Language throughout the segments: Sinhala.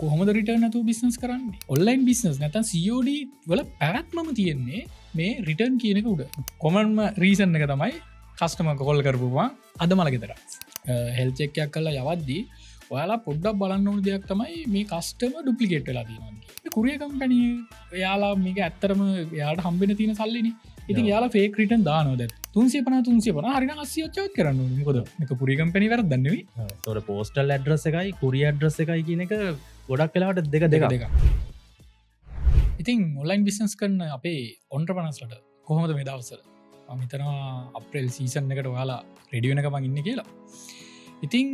කොහොමද රිටර්න් නැතුව බිස්නස් කරන්නේ ඔන්ලයින් බිස්නස් නැතන් COD වල පැවැත්මම තියෙන්නේ මේ රිටර්න් කියනක උඩ කොමන්ම රීසන් එක තමයි කස්ටම කොල් කරපුවා අද මලගෙතර හෙල්චෙක්යක් කල්ලා යවද්දී ඔයාලා පොඩ්ඩක් බලන්න ඕන දෙයක් තමයි මේ කස්ටම ඩුප්ලිකේට් වෙලා තියෙනවා කුරිය කම්පැනී යාලා මේක ඇත්තරම යාට හම්බෙන තියෙන සල්ලින ඉතින් යාලා ෆේක් රිටර්න් දානෝද 350 හරින 80 කරන්න මොකද මේක පුරි කම්පැනි වැරද්ද නෙවෙයි තොර පෝස්ටල් ඇඩ්‍රස් එකයි කුරිය ඇඩ්‍රස් එකයි කියන එක ගොඩක් වෙලාවට දෙක ඉතින් ඔන්ලයින් බිස්නස් කරන අපේ ඔන්ට්‍රපනස්ලට කොහොමද මේ දවසල මිතනවා අප්‍රේල් සීසන් එකට ඔයාලා රෙඩියනක මං ඉන්න කියලා ඉතින්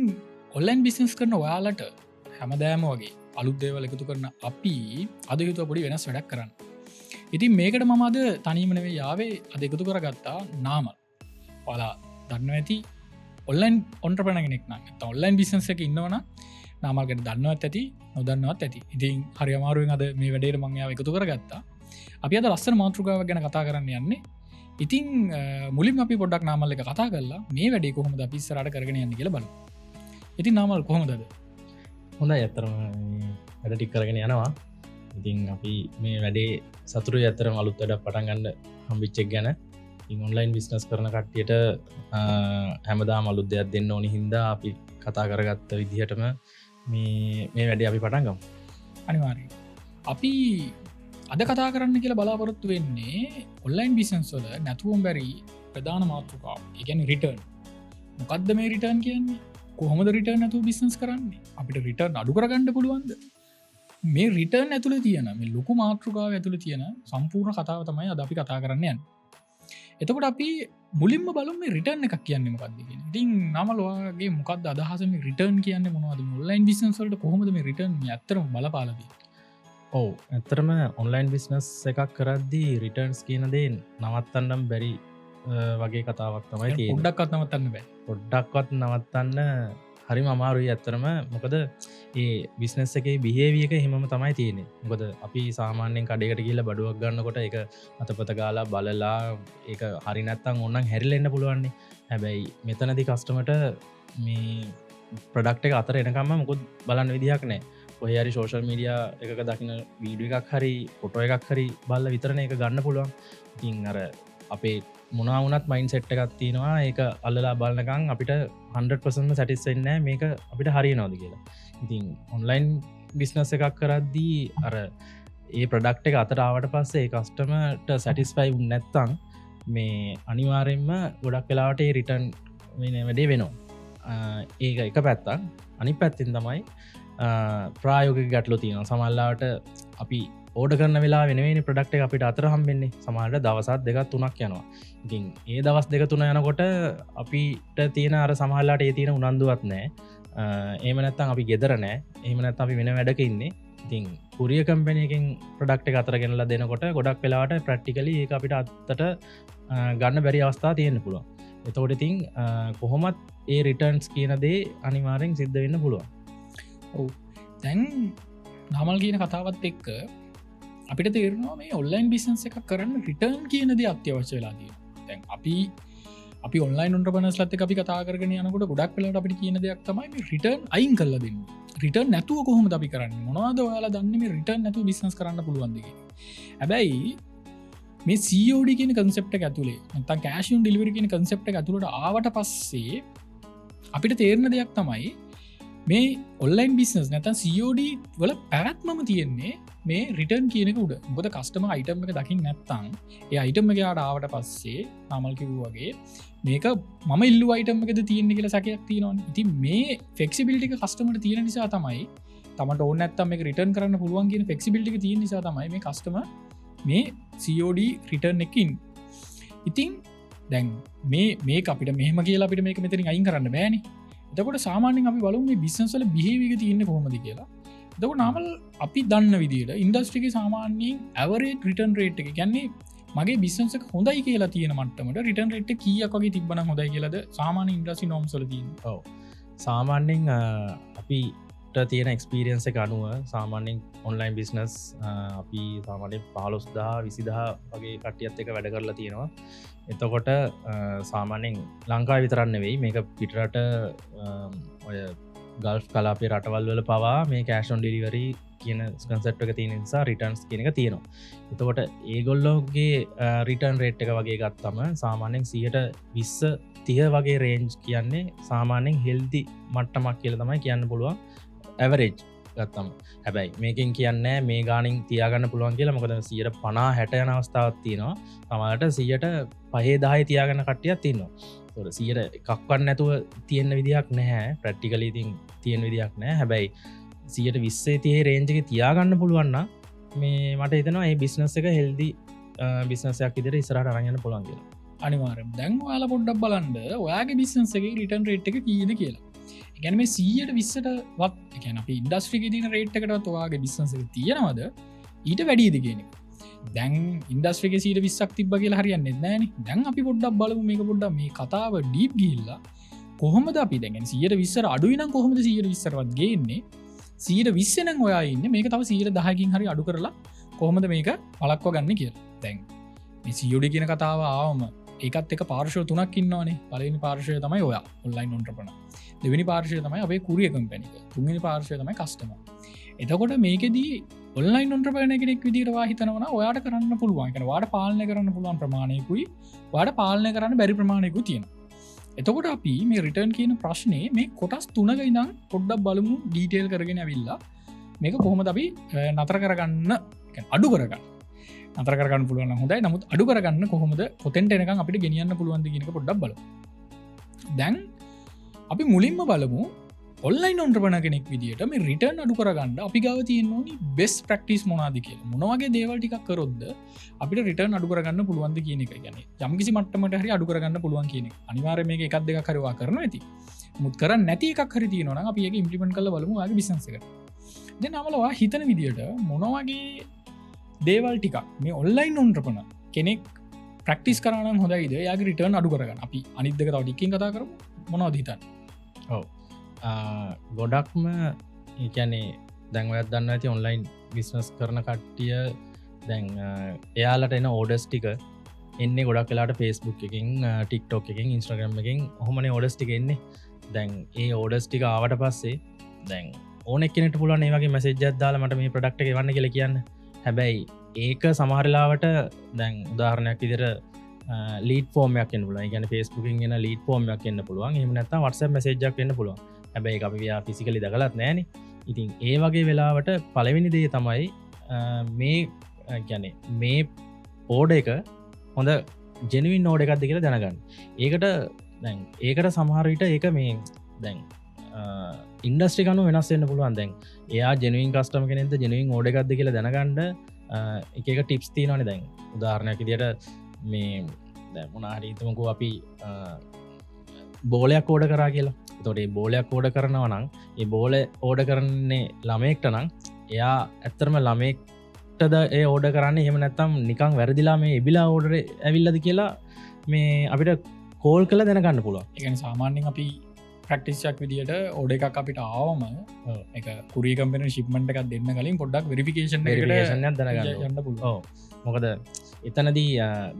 ඔන්ලයින් බිස්නස් කරන ඔයාලට හැමදෑම වගේ අලුත්දේවල එකතු කරන අපි අද යුතුව පොඩි වෙනස් වැඩක් කරන්න ඉතින් මේකට මම අද තනීමනවේ යාවේ අද එකතු කරගත්තා නාමල් පලා දන්න ඇති ඔල්ලයින් ඔන්ට්‍රපනගෙනෙක් නම් ඔල්ලයින් බිස්නස එක ඉන්නවන නාමල්කට දන්නවත් ඇති නොදන්නවත් ඇති ඉතින් හරි අමාරුවෙන් අද මේ වැඩේට මංයාව එකතු කරගත්තා අපි අද ලස්සන මාතෘකාව ගැන කතා කරන්න යන්නේ ඉතින් මුලින් අපි පොඩක් නාමල් එක කතා කරලා මේ වැඩේ කොහොමද අපි ඉස්සරහට කරගෙන යන්න කියලා බලමු ඉතින් නාමල් කොහොමදද හොඳ ඇත්තරම වැඩ ටික් කරගෙන යනවා ඉතින් අපි මේ වැඩේ සතුරු ඇතරම අලුත් වැඩ පටන්ගන්න හම්බිච්චෙක් ගැන ඔන්ලයින් බිස්නස් කරන කට්ටියට හැමදා අලුත් දෙයක් දෙන්න ඕනි හින්දා අපි කතා කරගත්ත විදිහටම මේ වැඩේ අපි පටන්ගම් අනිවාර්ය අපි අද කතා කරන්න කියලා බලාපොරොත්තු වෙන්නේ ඔන්ලයින් බිස්නස් වල නැතුවම් බැරි ප්‍රධාන මාතෘකාව එකැන රිටර්න් මොකක්ද මේ රිටර්න් කියන්නේ කොහොමද රිටර්න් නැතුව බිස්නස් කරන්නේ අපිට රිටර්න් අඩු කරගන්න පුළුවන්ද මේ රිටර්න් ඇතුළ තියෙන මේ ලොකු මාතෘකාව ඇතුළ තියෙන සම්පූර්ණ කතාව තමයි අද අපි කතා කරන්න යන්න එතකොට අපි මුලින්ම බලු මේ රිටර්න් එකක් කියන්නේ මොකක්ද කියන ඉතින් නමලවාගේ මොකක්ද අදහස මේ රිටර්න් කියන්නේ මොනවද ඔන්ලයින් බිස්නස් වලට කොහොමද මේ රිටර්න් ඇත්තටම බලපාලාදී ඔව් ඇත්තරම ඔන්ලයින් බිස්නස් එකක් කරද්දී රිටර්න්ස් කියන දේ නවත්තන්නම් බැරි වගේ කතාවක් තමයි තියෙන්නේ පොඩ්ඩක්වත් නවත්තන්න බෑ පොඩ්ඩක්වත් නවත්තන්න හරිම අමාරුයි ඇත්තරම මොකද ඒ බිස්නස් එකේ බිහේවියක හිමම තමයි තියෙන්නේ මොකද අපි සාමාන්‍යයෙන් කඩේකට ගිහිල්ලා බඩුවක් ගන්නකොට ඒක අතපත ගාලා බලලා ඒක හරි නැත්තම් ඕනනම් හැරිලා එන්න පුළුවන්නේ හැබැයි මෙතනදී කස්ටමර්ට මේ ප්‍රොඩක්ට් එක අතර එනකම්ම මොකද බලන්න විදිහක් නැහැ ඔය හරි සෝෂල් මීඩියා එකක දකින්න වීඩියෝ එකක් හරි ෆොටෝ එකක් හරි බලලා විතරනේ ඒක ගන්න පුළුවන් ඉතින් අර අපේ මොනවුනත් මයින් සෙට් එකක් තියෙනවා ඒක අල්ලලා බලනකං අපිට 100% සැටිස්වෙන්න මේක අපිට හරියනවාද කියලා ඉතින් ඔන්ලයින් බිස්නස් එකක් කරද්දී අර ඒ ප්‍රඩක්් එක අතරාවට පස්සේ කස්ටමට සැටිස්ෆයි උන් නැත්තං මේ අනිවාරෙන්ම ගොඩක් වෙලාට රිටර්න් වැඩේ වෙනවා ඒක එක පැත්තක් අනි පැත්තින් තමයි ප්‍රායෝග ගැටලු තියෙන සමල්ලාට අපි ඕඩ කරන වෙලා වෙනවෙනි ප්‍රඩක්් එක අපිට අතර හම්බෙන්නේ සමහට දවසත් දෙකත් තුනක් යනවා ඉතින් ඒ දවස් දෙක තුන යනකොට අපිට තියෙන අර සමහල්ලාට ඒ තියෙන උනන්දුවත් නෑ ඒමනත්තන් අපි ගෙදර නෑ එහමනත් අපි වෙන වැඩක ඉන්නේ ඉතින් පුරිය කම්පැනයකින් ප්‍රඩක්් එක අතර ගෙනලා දෙනකොට ගොඩක් වෙලාට ප්‍රක්ටිකලි ඒ අපිට අත්තට ගන්න බැරි අවස්ථා තියෙන පුළුවන් එතෝට ඉතින් කොහොමත් ඒ රිටර්න්ස් කියන දේ අනිවාරෙන් සිද්ධ වෙන්න පුළුවන් ඔව් දැන් නමල් කියන කතාවත් එක්ක අපිට තේරනවා මේ ඔන්ලයින් බිස්නස් එකක් කරන්න රිටර්න් කියනද අත්‍යවශ්‍ය වෙලාදී දැන් අපි ඔන්ලයින් ඔන්ට්‍රපනස්ලත් එක අපි කතා කරගෙන යනකොට ගොඩක් වෙලාට අපිට කියන දෙයක් තමයි මේ රිටර්න් අයින් කරලා දෙන්න රිටර්න් නැතුව කොහොමද අපි කරන්නේ මොනවද ඔයාලා දන්නේ මේ රිටර්න් නැතුව බිස්නස් කරන්න පුළුවන්ද කියලා හැබැයි මේ COD කියන කන්සෙප්ට් එක ඇතුලේ නැත්නම් කැෂ් ඔන් ඩෙලිවරි කියන කන්සෙප්ට් එක ඇතුළට ආවට පස්සේ අපිට තේරෙන දෙයක් තමයි මේ ඔන්ලයින් බිස්නස් නැතන් COD වල පැවැත්මම තියෙන්නේ මේ රිටර්න් කියනක උඩ මොකද කස්ටම අයිටම් එක දකිින් නැත්තං ඒ අයිටම් එක යාට ආවට පස්සේ නමල් කිව් වගේ මේක මම ඉල්ලු අයිටම් එකද තියෙන්නේ කියලා සැකයක් තියෙනවා ඉති මේ ෆෙක්සිබිලිටික කස්ටමට තියෙන නිසා තමයි තමට ඕන ඇත්තම එක රිටර්න් කරන්න පුළුවන් කියන ෆෙක්සිබිලිටික තියෙන නිසා තමයි මේ කස්ටම මේ COD රිටර්න් එකින් ඉතින් දැන් මේ අපිට මෙහම කියලා අපිට මේක මෙතරින් අයින් කරන්න බෑනේ එතකොට සාමාන්‍යෙන් අපි බලු මේ බිස්නස්වල බිහිවික තියන්න කොහොමද කියලා දක නාමල් අපි දන්න විදිට ඉන්ඩස්ට්‍රික සාමාන්‍යයෙන් ඇවරේ රිටන් රේට් එක ගැන්නේ මගේ බිස්නසක හොඳයි කියලා තියෙන මටමට රිටන් රේට් කියකගේ තිබන හොඳයි කියලද සාමාන්‍ය ඉන්ඩ්‍රසි නොම්සල දී සාමාන්‍යෙන් අපිට තියෙන එක්ස්පිරියන්ස එක අනුව සාමාන්‍යෙන් ඔන්ලයින් බිස්නස් අපි සාමාන්‍ය 15,000 වගේ කටියත් එක වැඩ කරලා තියෙනවා එතකොට සාමාන්‍යෙන් ලංකා විතරන්න වෙයි මේක පිටරට ඔය ගල්ෆ් කලාපේ රටවල්වල පවා මේ කෑෂොන් ඩිලිවරි කියන ස්කන්සට් එක තියෙන නිසා රිටර්න්ස් කියන එක තියෙනවා. එතකොට ඒගොල්ලෝගේ රිටර්න් රේට් එක වගේ ගත්තම සාමාන්‍යයෙන් 20% වගේ රේන්ජ් කියන්නේ සාමාන්‍යයෙන් හෙල්දි මට්ටමක් කියලා තමයි කියන්න පුළුවන් ඇවරේජ් ගත්තම. හැබැයි මේකෙන් කියන්නේ මේ ගානින් තියාගන්න පුළුවන් කියලා. මොකද 50-60 යන අවස්ථාවක් තියෙනවා. සමහරට 5-10 තියාගන්න කට්ටියක් තියෙනවා. ඒතකොට 100%ක්වත් නැතුව තියෙන විදියක් නැහැ. ප්‍රැක්ටිකලි ඉතින් තියෙන විදියක් නැහැ. හැබැයි 120-30 රේන්ජ් එකේ තියාගන්න පුළුවන් නම් මේ මට හිතෙනවා මේ බිස්නස් එක හෙල්දි බිස්නස් එකක් විදිහට ඉස්සරහට අරන් යන්න පුළුවන් කියලා. අනිවාර්යෙන්. දැන් ඔයාලා පොඩ්ඩක් බලන්න ඔයාගේ බිස්නස් එකේ රිටර්න් රේට් එක කීයද කියලා. ඒ කියන්නේ මේ 100%ට වත් ඒ කියන්නේ අපි ඉන්ඩස්ට්‍රි එකේ තියෙන රේට් එකටවත් ඔයාගේ බිස්නස් එක තියෙනවද ඊට වැඩියද කියන එක. දැන් ඉන්ඩස්ට්‍රි එකේ 120ක් තිබ්බා කියලා හරියන්නේ නැහැනේ. දැන් අපි පොඩ්ඩක් බලමු මේක පොඩ්ඩක් මේ කතාව ඩීප් ගිහිල්ලා කොහොමද අපි දැන් 120ට අඩුයි නම් කොහොමද 120ටවත් ගේන්නේ? 120 නම් ඔයා ඉන්නේ මේක තව 10%කින් හරි අඩු කරලා කොහොමද මේක වළක්ව ගන්න කියලා. දැන් මේ COD කියන කතාව ආවම ඒකත් එක පාර්ශ්ව තුනක් ඉන්නවනේ. පළවෙනි පාර්ශ්වය තමයි ඔයා ඔන්ලයින් ඔන්ටර්ප්‍රනර්. දෙවෙනි පාර්ශ්වය තමයි අපේ කුරියර් කම්පැනි එක. තුන්වෙනි පාර්ශ්වය තමයි කස්ටමර්. එතකොට මේකෙදී ඔන්ලයින් ඔන්ටර්ප්‍රනර් කෙනෙක් විදිහට වා හිතනවා නම් ඔයාට කරන්න පුළුවන්. ඒ කියන්නේ ඔයාට පාලනය කරන්න පුළුවන් ප්‍රමාණයකුයි ඔයාට පාලනය කරන්න බැරි ප්‍රමාණයකුයි තියෙනවා. එතකොට අපි මේ රිටර්න් කියන ප්‍රශ්නේ මේ කොටස් 3ක ඉඳන් පොඩ්ඩක් බලමු ඩීටේල් කරගෙන ඇවිල්ලා මේක කොහොමද අපි නතර කරගන්න අඩු කරගන්න නතර කරගන්න පුළුවන් නම් හොඳයි. නමුත් අඩු කරගන්න කොහොමද පොතෙන්ට එනකන් අපිට ගෙනියන්න පුළුවන්ද කියන එක පොඩ්ඩක් බලමු. දැන් අපි මුලින්ම බලමු ඔන්ලයින් ඔන්ටර්ප්‍රනර් කෙනෙක් විදිහට මේ රිටර්න් අඩු කරගන්න අපි ගාව තියෙන්න ඕනි බෙස්ට් ප්‍රැක්ටිස් මොනවාද කියලා. මොන වගේ දේවල් ටිකක් කරොත්ද අපිට රිටර්න් අඩු කරගන්න පුළුවන්ද කියන එක. කියන්නේ යම්කිසි මට්ටමකට හරි අඩු කරගන්න පුළුවන් කියන එක. අනිවාර්යයෙන් මේක එකක් දෙකක් හරි වා කරනවා ඇති. මුත් කරන්නේ නැති එකක් හරි තියෙනවා නම් අපි ඒක ඉම්ප්ලිමන්ට් කරලා බලමු ඔයාගේ බිස්නස් එකට. දැන් අමලවා හිතන විදිහට මොන වගේ දේවල් ටිකක් මේ ඔන්ලයින් ඔන්ටර්ප්‍රනර් කෙනෙක් ප්‍රැක්ටිස් කරා නම් හොඳයිද එයාගේ රිටර්න් අඩු කරගන්න. අපි අනිත් දෙක තව ටිකකින් කතා කරමු. මොනවද හිතන්නේ? ඔව්. ගොඩක්ම ඒකැනේ දැන් ඔයත් දන්න ඇති ඔන්ලයින් බිස්නස් කරන කට්ටිය දැන් එයාලට එන ඕඩස් ටික එන්නේ ගොඩක් වෙලාට ෆේස්බුක් එකින් ටික්ටොක් එකින් ඉන්ස්ට්‍රග්‍රම් එකින් ඔහොමනේ ඕඩස් ටික එන්නේ. දැන් ඒ ඕඩස් ටික ආවට පස්සේ දැන් ඕනෙක් කෙනෙක්ට පුළුවන් ඒ වගේ මැසේජ් එකක් දාලා මට මේ ප්‍රොඩක්ට් එක එවන්න කියලා කියන්න. හැබැයි ඒක සමහර වෙලාවට දැන් උදාහරණයක් විදිහට ලීඩ් ෆෝම් එකක් එන්න පුළුවන්. ඒ කියන්නේ Facebook එකෙන් එන ලීඩ් ෆෝම් එකක් එන්න පුළුවන්. එහෙම නැත්නම් WhatsApp මැසේජ් එකක් එන්න පුළුවන්. හැබැයි ඒක අපි ෆිසිකලි දැකලත් නැහැනේ. ඉතින් ඒ වගේ වෙලාවට පළවෙනි දේ තමයි මේ කියන්නේ මේ ඕඩර් එක හොඳ ජෙනුයින් ඕඩර් එකක්ද කියලා දැනගන්න. ඒකට සමහර විට ඒක මේ දැන් ඉන්ඩස්ට්‍රි කනුව වෙනස් වෙන්න පුළුවන්. දැන් එයා ජෙනුයින් කස්ටමර් කෙනෙක්ද ජෙනුයින් ඕඩර් එකක්ද කියලා දැනගන්න එක ටිප්ස් තියෙනවානේ. දැන් උදාහරණයක් විදියට මේ දැන් මොනවා හරි හිතමුකෝ අපි බෝලයක් ඕඩර් කරා කියලා. එතකොට මේ බෝලයක් ඕඩර් කරනවා නම් ඒ බෝල ඕඩර් කරන්නේ ළමයෙක්ට නම් එයා ඇත්තටම ළමයෙක්ටද ඒ ඕඩර් කරන්නේ එහෙම නැත්නම් නිකන් වැරදිලා මේ එබිලා ඕඩර් ඇවිල්ලාද කියලා මේ අපිට කෝල් කරලා දැනගන්න පුළුවන්. ඒ කියන්නේ සාමාන්‍යයෙන් අපි ප්‍රැක්ටිස් එකක් විදියට ඕඩර් එකක් අපිට ආවම ඒක කුරියර් කම්පැනි ෂිප්මන්ට් එකක් දෙන්න කලින් පොඩ්ඩක් වෙරිෆිකේෂන් එකකට දැනගන්න යන්න පුළුවන්. ඔව්. මොකද එතනදී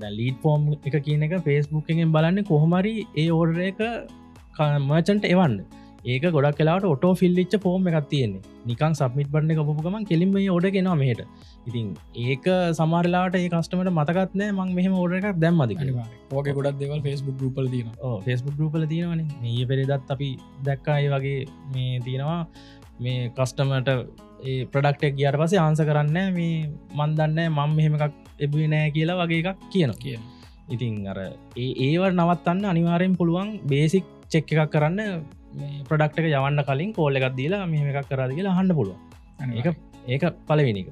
දැන් ලීඩ් ෆෝම් එක කියන එක Facebook එකෙන් බලන්නේ කොහොම හරි ඒ ඕඩර් එක මර්චන්ට් එවන්න. ඒක ගොඩක් වෙලාවට ඔටෝ ෆිල් වෙච්ච ෆෝම් එකක් තියෙන්නේ. නිකන් සබ්මිට් බටන් එක ඔබපු ගමන් කෙලින්ම මේ ඕඩර් එක එනවා මෙහෙට. ඉතින් ඒක සමහර වෙලාවට ඒ කස්ටමර්ට මතකත් නැහැ මම මෙහෙම ඕඩර් එකක් දැම්මද කියලා. ඔයගේ ගොඩක් දේවල් Facebook group වල තියෙනවා. ඔව් Facebook group වල තියෙනවනේ. මේ ඊයේ පෙරේදත් අපි දැක්කා ඒ වගේ මේ තියෙනවා මේ කස්ටමර්ට ඒ ප්‍රොඩක්ට් එක ගියාට පස්සේ ආන්සර් කරන්නේ මේ මන් දන්නේ මම මෙහෙම එකක් එබුවේ නැහැ කියලා වගේ එකක් කියනවා. ඉතින් අර ඒව නවත්තන්න අනිවාර්යෙන් පුළුවන් බේසික් චෙක් එකක් කරන්න මේ ප්‍රොඩක්ට් එක යවන්න කලින් කෝල් එකක් දීලා මෙහෙම එකක් කරාද කියලා අහන්න පුළුවන්. ඒක පළවෙනි එක.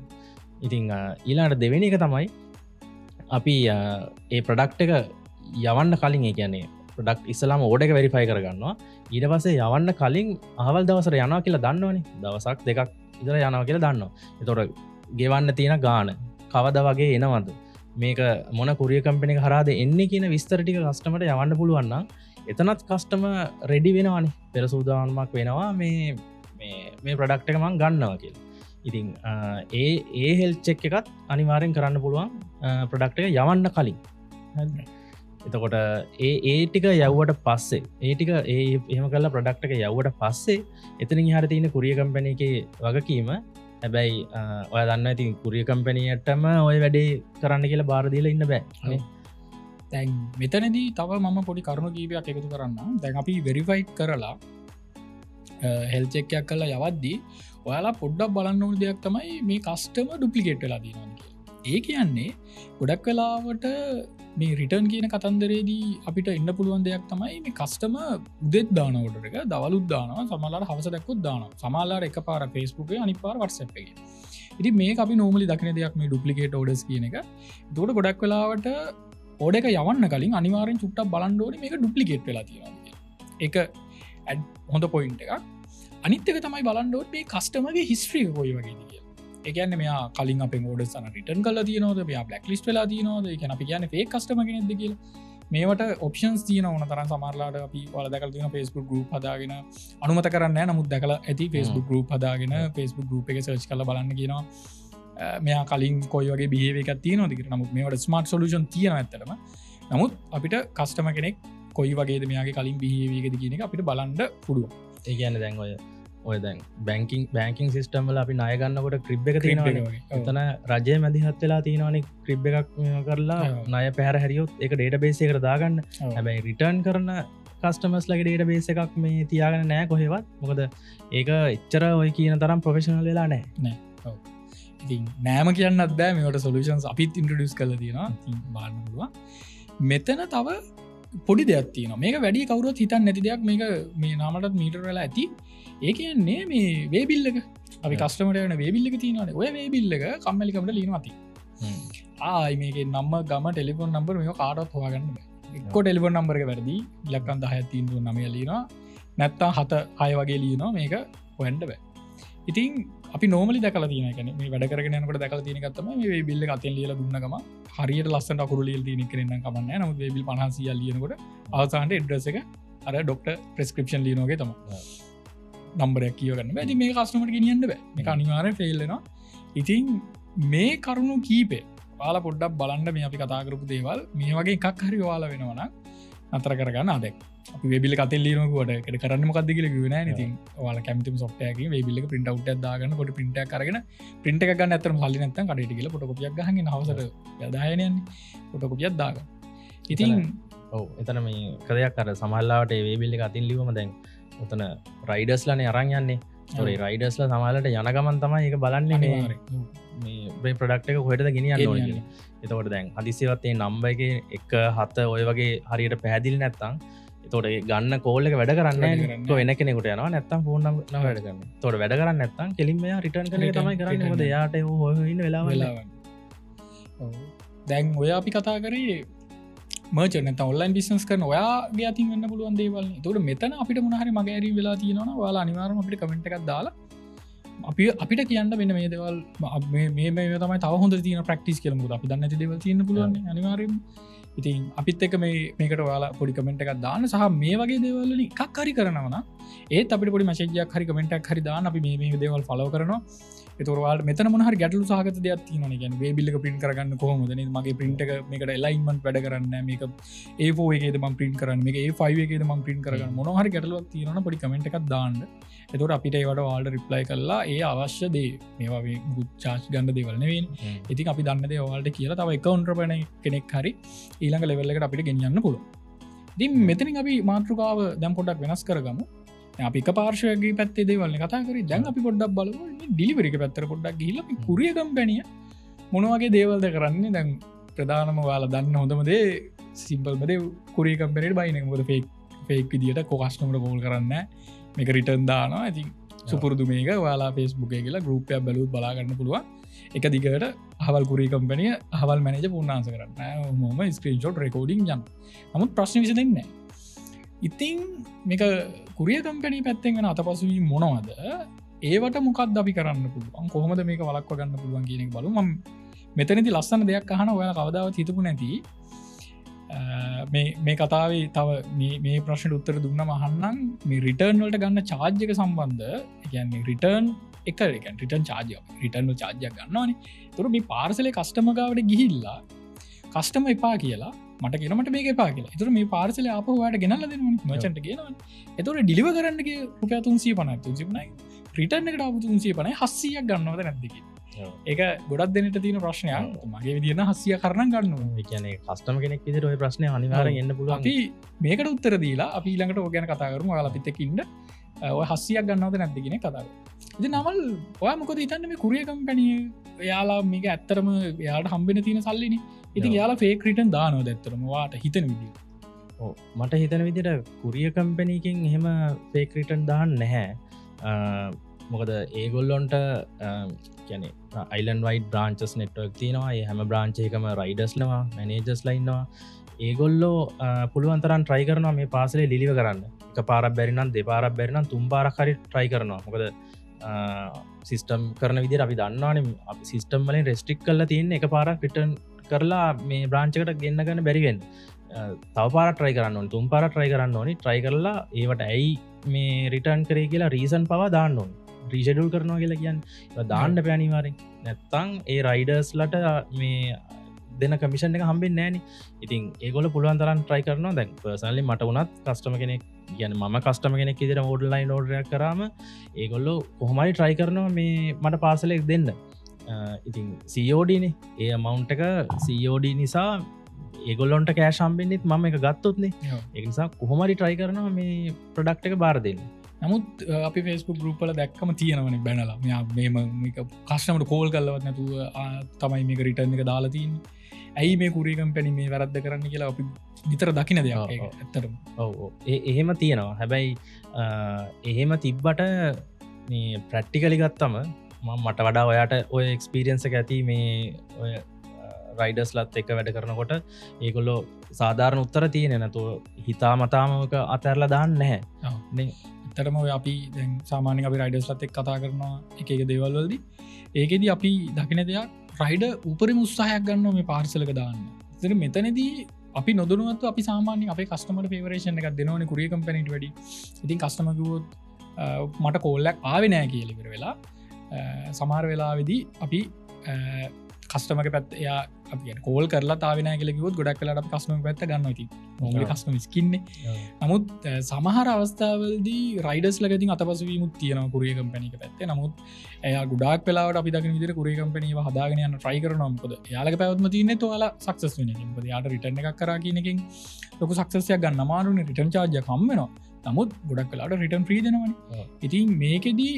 ඉතින් ඊළඟට දෙවෙනි එක තමයි අපි ඒ ප්‍රොඩක්ට් එක යවන්න කලින් ඒ කියන්නේ ප්‍රොඩක්ට් ඉස්සලාම ඕඩර් එක වෙරිෆයි කරගන්නවා. ඊට පස්සේ යවන්න කලින් අහවල් දවසට යනවා කියලා දන්නවනේ. දවසක් දෙකක් ඉතල යනවා කියලා දන්නවා. එතකොට ගෙවන්න තියෙන ගාණ කවදා වගේ එනවද? මේක මොන කුරියර් කම්පැනි එක හරහාද එන්නේ කියන විස්තර ටික කස්ටමර්ට යවන්න පුළුවන් නම් එතනත් කස්ටමර් රෙඩි වෙනවානේ. පෙර සූදානමක් වෙනවා මේ ප්‍රොඩක්ට් එක මම ගන්නවා කියලා. ඉතින් ඒ හෙල්ත් චෙක් එකත් අනිවාර්යෙන් කරන්න පුළුවන් ප්‍රොඩක්ට් එක යවන්න කලින්. හරිද? එතකොට ඒටික යව්වට පස්සේ ඒටික එහම කල්ලා ප්‍රඩක්්ක යව්වට පස්සේ එතනින් හර තියන කුරිය කම්පැන එක වගකීම හැබැයි ඔය දන්න ඇති කුරිය කම්පැනියටම ඔය වැඩේ කරන්න කියලා බාරදිල ඉන්න බෑ තැන් මෙතනදී තව මම පොඩි කරුණු කීපයක් එකතු කරන්න දැන් අපි වෙරිෆයිට් කරලා හෙල්චෙක්යක් කල්ලා යවද්දී ඔයාලා පොඩ්ඩක් බලන්න ඕන දෙයක් තමයි මේ කස්ටම ඩුපලිකේට් වෙලා දීනවා ඒ කියන්නේ ගොඩක් වෙලාවට මේ රිටර්න් කියන කතන්දරේදී අපිට එන්න පුළුවන් දෙයක් තමයි මේ කස්ටම උදෙත් දානවට එක දවලුත් දානවා සමලාට හවස දැක්කුත් දානවා සමාලාට එක පාර ෆේස්බුකේ අනි පාර වට්සප් එක ඉති මේ අපි නෝමලි දකින දෙයක් මේ ඩුපලිකේට ෝඩස් කියන එක දට ගොඩක් වෙලාවට ඕඩ එක යවන්න කලින් අනිවාරෙන් චුට්ටක් බලන්ඩෝන මේක ඩුපලිකේට් වෙලා තියෙනවා එක ඇඩ් හොඳ පොයින්ට එකක් අනිත්තක තමයි බලන්ඩෝට මේ කස්ටමගේ හිස්ට්‍රිය හොයි වගේ කිය එකන්න මෙයා කලින් අප ෝඩ සන රිටන් කල තියනවද මෙයා බ්ලක් ලිස්ට වෙලා තියනවද එක අපි කියන ේ කස්ටම ගෙනෙද කියල මේට ඔප්ෂන්ස් තියන ඕන තරන් සමාරලාට අපි වල දැකල් තින ෆස්බුක් ගරුප් හදාගෙන අනුමත කරන්න නමුත් දැකල ඇති ෆස්බුක් ගරුප් හදාගෙන ෆස්බුක් ගරුප් එක සර්ච් කල බලන්න කියනවා මෙයා කලින් කොයි වගේ බිහේව එකක් තියනොද කියෙන නමුත් මේට ස්මර්ට් සොලුෂන් තියෙන ඇතරම නමුත් අපිට කස්ටම කෙනෙක් කොයි වගේ මෙයාගේ කලින් බිහේවේකද කියන එක අපිට බලන්ඩ පුළුව ඒ කියන්න දැන් ඔය දැන් බැංකින් සිස්ටම්ල අපි නායගන්නකොට ක්‍රිබ් එක තියෙනවා එතන රජය මැදිහත් වෙලා තියෙනවාන ක්‍රිබ් එකක් කරලා නය පැහර හැරියොත් එක ඩේට බේසය කර දාගන්න හැබැයි රිටර්න් කරන කස්ටමස් ලගේ ඩේට බේස එකක් මේ තියාගෙන නෑ කොහෙවත් මොකද ඒක එච්චර ඔය කියන තරම් ප්‍රොෆෙෂනල් වෙලා නෑ නෑම කියන්න බෑ මේට සොලුෂන්ස් අපිත් ඉන්ට්‍රඩියස් කල තියෙනවා බාන්නපුළුව මෙතන තව පොඩි දෙයක් තියන මේක වැඩි කවරුත් හිතන් නැති දෙයක් මේක මේ නාමටත් මීටර් වෙලා ඇති ඒ කියන්නේ මේ වේබිල්ලක අපි කස්ටමට වන වේබිල්ලක තියනවන ඔය වේබිල්ලක කම්මලිකමට ලිනවති ආයි මේක නම්ම ගම ටෙලිෆොන් නම්බර මේ කාටත් හොයාගන්න එක්කො ටෙලිෆොන් නම්බරක වැරදි ඉලක්කන් දහ තිීන්දුව නමය ලිනවා නැත්තා හත අය වගේ ලියනවා මේක හොන්ඩ බෑ ඉතින් අපි නෝමලි දැකල තියන මේ වැඩකරනකට දැකල තියනකත්තම මේ බිල්ල අතෙන් ලියල දුන්නකම හරියට ලස්සට අකුරු ලියල් තියන කරන්න කමන්න නම බිල් 500 ලියනකොට අවසාන්ට එඩ්‍රස එක අර ඩොක්ට ප්‍රස්ක්‍රපෂන් ලියනෝගේ තම නම්බරයක් කියවගන්න ඇති මේ කස්නමට ගෙනියන්න බෑ මේ අනිවාරය ෆෙල්ලෙනවා ඉතින් මේ කරුණු කීපේ වාලා පොඩ්ඩක් බලන්න මේ අපි කතා කරපු දේවල් මේ වගේ එකක් හරි වාල වෙනවන අතර කරගන්න අදක් අපි වෙබිල කතල් ලියනකොට එකට කරන්න මොකක්ද කියල ගෙන ති වාල කැමතිම සොට්ටයක වෙබිල්ල පිට උට දාගන්න කොට පිට කරගෙන පිට ගන්න ඇතර හලි නැත කට කියල පොටකොපියක් ගහන්න හවසට යදායනයන්නේ පොටකොපියක් දාග ඉතින් ඔව එතන මේ කදයක් කර සමල්ලාට වේබිල්ලි අතින් ලිවම දැන් ඔතන රයිඩස්ලන අරන් යන්නේ ොරේ රයිඩස්ල සමාලට යනගමන් තමයි එක බලන්න මේ ප්‍රඩක්් එක හොයට ගෙනියන්න ඕන එතකොට දැන් හදිසිවත්තේ නම්බ එක එක හත ඔය වගේ හරියට පැහැදිල් නැත්තං තොට ගන්න කෝල්ලක වැඩ කරන්න වෙන කෙනෙකුට යන නැත්තම් ෆෝර්න වැඩ කරන්න තොට වැඩ කරන්න නැත්තම් කෙලින්ම රිටර්න් කළ තමයි කරන්න ොද යාට හොන්න වෙලා දැන් ඔය අපි කතා කරේ මර්චන ඔන්ලයින් බිස්නස් කරන ඔයාගේ අතින් වන්න පුළුවන් දේවල් තොට මෙතන අපිට මුණහරි මගේරී වෙලා තියෙනවා වාලා අනිවාරම අපිට කමෙන්ට් එකක් දාලා අපිට කියන්න වෙන මේ දෙවල් මේ තමයි තවහොඳ තියන ප්‍රක්ටිස් කියලමුද අපි දන්න ඇති දෙවල් තියන්න පුළුවන් අනිවාරම් ඉතින් අපිත් එක මේකට වාලා පොඩි කමෙන්ට් එකක් දාන්න සහ මේ වගේ දේවල්ල එකක් හරි කරනවන ඒත් අපිට පොඩි මශජයක් හරි කමෙන්ටක් හරි දාන්න අපි මේ දේවල් ෆලෝ කරනවා එතුරවාල් මෙතන මොහර ගැටලු සහගත දෙයක් තියන ගැන වේබිල්ල පින් කරගන්න කොහොමද මගේ පින්ට මේකට එලයින්මට වැඩ කරන්න මේක ඒෝේද ම පින් කරන්න මේ ඒෆයිේද ම පින් කරන්න මොහර ගැටලුවක් තියන පොඩි කමෙන්ට් එකක් දාන්න එතුට අපිට ඒවට වාල්ඩ රිප්ලයි කරලා ඒ අවශ්‍ය දේ මේවා චාච් ගන්න දෙවල්නවෙන් ඉතින් අපි දන්නද වාල්ට කියලා තව එකවුන්ට්‍රපන කෙනෙක් හරි ඊළඟ ලෙවල්ලකට අපිට ගෙන්යන්න පුළුව ති මෙතනින් අපි මාතෘකාව දැම් පොඩක් වෙනස් කරගමු අපි පාර්ශවගේ පැත්තේ දේවල්න කතා කර දැන් අපි පොඩ්ඩක් බල ඩිලිවරික පැත්තර පොඩ්ඩක් ගහිල කුරියකම් පැනිය මොනවගේ දේවල්ද කරන්නේ දැන් ප්‍රධානම වාල දන්න හොඳමදේ සිම්පල්මද කුරියකම්පරට බයින ොද ෆෙක් විදිට කොකස්නමට කෝල් කරන්න මේක රිටර්න් දානවා ඇති සුපුරදු මේක වාලා ෆෙස්බුක කියලා ගරුප්ය බැලුත් බලාගන්න පුළුවන් එක දිගට හවල් කුරී කම්පනිය හවල් මැනජ පුන්නාස කරන්න මොම ස්ක්‍රීන්ෂෝට් රෙකෝඩිං යන්න නමුත් ප්‍රශ්න විස දෙන්න ඉතිං මේක කුරිය කම්පැනී පැත්තෙන් වෙන අතපසුවී මොනවද ඒවට මොකක් අපි කරන්න පුළුවන් කොහොමද මේක වලක්ව ගන්න පුළුවන් කියනෙක් බලු ම මෙතනති ලස්සන දෙයක් අහන ඔය කවදාව හිතපු නැති මේ කතාවේ තව මේ ප්‍රශ්න උත්තර දුන්න මහන්නම් මේ රිටර්න් වලට ගන්න චාර්ජක සම්බන්ධ කියන්නේ රිටර්න් එක රිටන් චාර්ජ රිටර්න් චාර්ජයක් ගන්නවානේ තුර මේ පාර්සලේ කස්ටමගාවට ගිහිල්ලා කස්ටම එපා කියලා මට කියනමට මේක පා කියලා එතුර මේ පාර්සල අපහවාට ගෙනල්ල දෙන මචන්ට කියනවා එතුර ඩිලිව කරන්නගේ රුපයා 350 රිටර්න එකට අප 350 700ක් ගන්නවද නැද්දක ඒක ගොඩක් දෙනට තියෙන ප්‍රශ්නයක් මගේ විදින 700 කරන ගන්න කියන කස්ටම කෙනෙක් විදිහට ඔය ප්‍රශ්නය අනිවාර්යෙන් එන්න පුළුවන් අපි මේකට උත්තර දීලා අපි ඊළඟට ඕක ගැන කතා කරමු ඔයාලා පිටක ඉන්න ඔය 700ක් ගන්නවද නැද්ද කියන කතාව ඉතින් නමල් ඔයා මොකද හිතන්නේ මේ කුරියර් කම්පැනි එයාලා මේක ඇත්තටම එයාට හම්බෙන තියෙන සල්ලිනේ ඉතින් එයාලා ෆේක් රිටර්න් දානවද ඇත්තටම ඔයාට හිතන විදිහට මට හිතන විදිහට කුරියර් කම්පැනිකින් එහෙම ෆේක් රිටර්න් දාන්න නැහැ මොකද ඒගොල්ලොන්ට කියන අයිලන් වයිඩ් බ්‍රාන්චස් නෙට්වර්ක් තියෙනවා ඒ හැම බ්‍රාංචයකම රයිඩර්ස්ලවා මැනේජර්ස් ලයින්නවා ඒගොල්ලෝ පුළුවන්තරන් ට්‍රයි කරනවා මේ පාසලේ ලිලිව කරන්න එක පාරක් බැරිනම් දෙපාරක් බැරිනම් තුන් පාරක් හරි ට්‍රයි කරනවා මොකද සිස්ටම් කරන විදිහට අපි දන්නවානේ අපි සිස්ටම් වලින් රෙස්ට්‍රික්ට් කරලා තියෙන එක පාරක් රිටර්න් කරලා මේ බ්‍රාන්ච් එකට ගෙන්න ගන්න බැරි වෙන්නේ තව පාරක් ට්‍රයි කරන්න ඕනේ තුන් පාරක් ට්‍රයි කරන්න ඕනේ ට්‍රයි කරලා ඒවට ඇයි මේ රිටර්න් කරේ කියලා රීසන් පවා දාන්න ඕනේ රීෂෙඩුල් කරනවා කියලා කියන්නේ දාන්න බෑ අනිවාර්යෙන් නැත්තම් ඒ රයිඩර්ස්ලට මේ දෙන කමිෂන් එක හම්බෙන්නේ නැහනේ ඉතින් ඒගොල්ලෝ පුළුවන් තරම් try කරනවා දැන් පර්සනලි මට වුණත් කස්ටමර් කෙනෙක් කියන්නේ මම කස්ටමර් කෙනෙක් විදිහට ඕන්ලයින් ඕඩර් එකක් කරාම ඒගොල්ලෝ කොහොම හරි try කරනවා මේ මට පාර්සල් එක දෙන්න ඉතින් COD නේ ඒ amount එක COD නිසා ඒගොල්ලොන්ට කෑෂ් හම්බෙන්නෙත් මම එක ගත්තොත්නේ ඒක නිසා කොහොම හරි try කරනවා මේ ප්‍රොඩක්ට් එක බාර දෙන්න නමුත් අපි ෆේස්බුක් ගරුප් වල දැක්කම තියෙනවනේ බැනලා මෙයා මේක කස්ටමර්ට කෝල් කරලවත් නැතුව තමයි මේක රිටර්න් එක දාලා තියෙන්නේ ඇයි මේ කුරියර් කම්පැනි මේ වැරද්ද කරන්න කියලා අපි විතර දකින්න දෙයක් ඒක ඇත්තටම ඔව් එහෙම තියෙනවා හැබැයි එහෙම තිබ්බට මේ ප්‍රැක්ටිකලි ගත්තම මට වඩා ඔයාට ඔය එක්ස්පීරියන්ස් එක ඇති මේ ඔය රයිඩර්ස්ලත් එක වැඩ කරනකොට ඒගොල්ලෝ සාධාරණ උත්තර තියෙන නැතුව හිතාමතාමක අතැරලා දාන්න නැහැ ඇත්තටම ඔය අපි දැන් සාමාන්‍යයෙන් අපි රයිඩර්ස්ලත් එක්ක කතා කරනවා එක එක දේවල් වලදී ඒකෙදි අපි දකින දෙයක් රයිඩර් උපරිම උත්සාහයක් ගන්නවා මේ පාර්සල් එක දාන්න. ඉතින් මෙතනදී අපි නොදැනුවත්ව අපි සාමාන්‍යයෙන් අපේ කස්ටමර් ෆේවරේෂන් එකක් දෙනවනේ කුරියර් කම්පැනිට වැඩි. ඉතින් කස්ටමර් කිව්වොත් මට කෝල් එකක් ආවේ නැහැ කියලා ඉවර වෙලා සමහර වෙලාවෙදී අපි කස්ටමර්ගේ පැත්ත එයා අපි කියන්නේ කෝල් කරලා තාවේ නැහැ කියලා කිව්වොත් ගොඩක් වෙලාවට අපි කස්ටමර්ගේ පැත්ත ගන්නවා ඉතින්. මොකද කස්ටමර් ස්කින්නේ. නමුත් සමහර අවස්ථාවලදී රයිඩර්ස්ලා ගතින් අතපසුවීමුත් තියෙනවා කුරියර් කම්පැනි එක පැත්තේ. නමුත් එයා ගොඩාක් වෙලාවට අපි දකින විදිහට කුරියර් කම්පැනි ඒවා හදාගෙන යන්න try කරනවා. මොකද එයාලගේ පැවැත්ම තියෙන්නේ ඔයාලා සක්සස් වෙන එක. මොකද එයාට රිටර්න් එකක් කරා කියන එකෙන් ලොකු සක්සස් එකක් ගන්න අමාරුනේ රිටර්න් charge එකක් හම් වෙනවා. නමුත් ගොඩක් වෙලාවට රිටර්න් ෆ්‍රී දෙනවනේ. ඉතින් මේකෙදී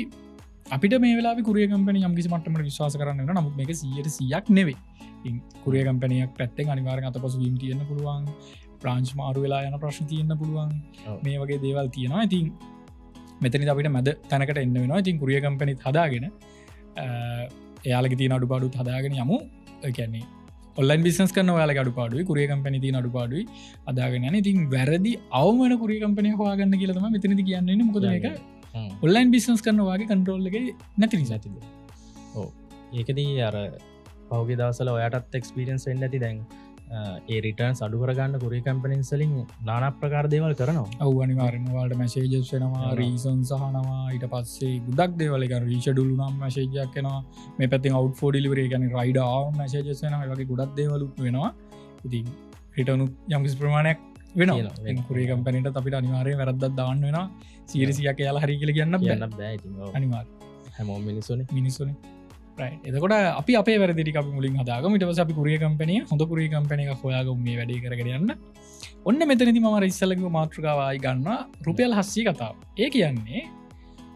අපිට මේ වෙලා කුරියර් කම්පැනි යම් කිසි මට්ටමකට විශ්වාස කරන්න වෙනවා. නමුත් මේක 100%ක් නෙවෙයි. ඉතින් කුරියර් කම්පැනියක් පැත්තෙන් අනිවාර්යෙන් අතපසුවීම් තියෙන්න පුළුවන්. බ්‍රාන්ච් මාරු වෙලා යන ප්‍රශ්න තියෙන්න පුළුවන්. මේ වගේ දේවල් තියෙනවා. ඉතින් මෙතනදී අපිට මැද තැනකට එන්න වෙනවා. ඉතින් කුරියර් කම්පැනිත් හදාගෙන එයාලගේ තියෙන අඩුපාඩුත් හදාගෙන යමු. ඒ කියන්නේ ඔන්ලයින් බිස්නස් කරන ඔයාලගේ අඩුපාඩුයි කුරියර් කම්පැනි තියෙන අඩුපාඩුයි හදාගෙන යන. ඉතින් වැරදි අවම වෙන කුරියර් කම්පැනියක් හොයාගන්න කියලා තමයි මෙතනදී කියන්නේ. මොකද මේක ඔන්ලයින් බිස්නස් කරන වගේ කන්ට්‍රෝල් එක නැති නිසා තිබුණ. ඔව්. ඒකදී අර පහුගිය දවස්වල ඔයාටත් එක්ස්පීරියන්ස් වෙන්න ඇති දැන් ඒ රිටර්න්ස් අඩු කරගන්න කුරියර් කම්පැනිස් වලින් নানা ප්‍රකාර දේවල් කරනවා. ඔව් අනිවාර්යෙන්ම ඔයාලට මැසේජස් එනවා, රීසන්ස් අහනවා, ඊට පස්සේ ගොඩක් දේවල් එක රීෂෙඩියුල් වුණාම මැසේජ් එකක් එනවා. මේ පැත්තෙන් අවුට් ෆෝ ඩෙලිවරි ඒ කියන්නේ රයිඩර් ආවම මැසේජස් එනවා. ඒ වගේ ගොඩක් දේවල් වෙනවා. ඉතින් රිටර්න් යම් කිසි ප්‍රමාණයක් වෙනවා. කුරියර් කම්පැනිට අපිට අනිවාර්යෙන් වැරද්දක් දාන්න වෙනවා. 100%ක් එයාලා හරි කියලා කියන්න බෑ. ඉතින් ඔව් අනිවාර්යෙන් හැමෝම මිනිස්සුනේ එතකොට අපි අපේ වැරදිටි අපි මුලින් හදාගම ඊට පස්සේ අපි කුරියර් කම්පැනිය හොඳ කුරියර් කම්පැනි එකක් හොයාගමු මේ වැඩේ කරගෙන යන්න. ඔන්න මෙතනදී මම ඉස්සෙල්ලා කිව්ව මාතෘකාව ආයි ගන්නවා රුපියල් 700 කතාව. ඒ කියන්නේ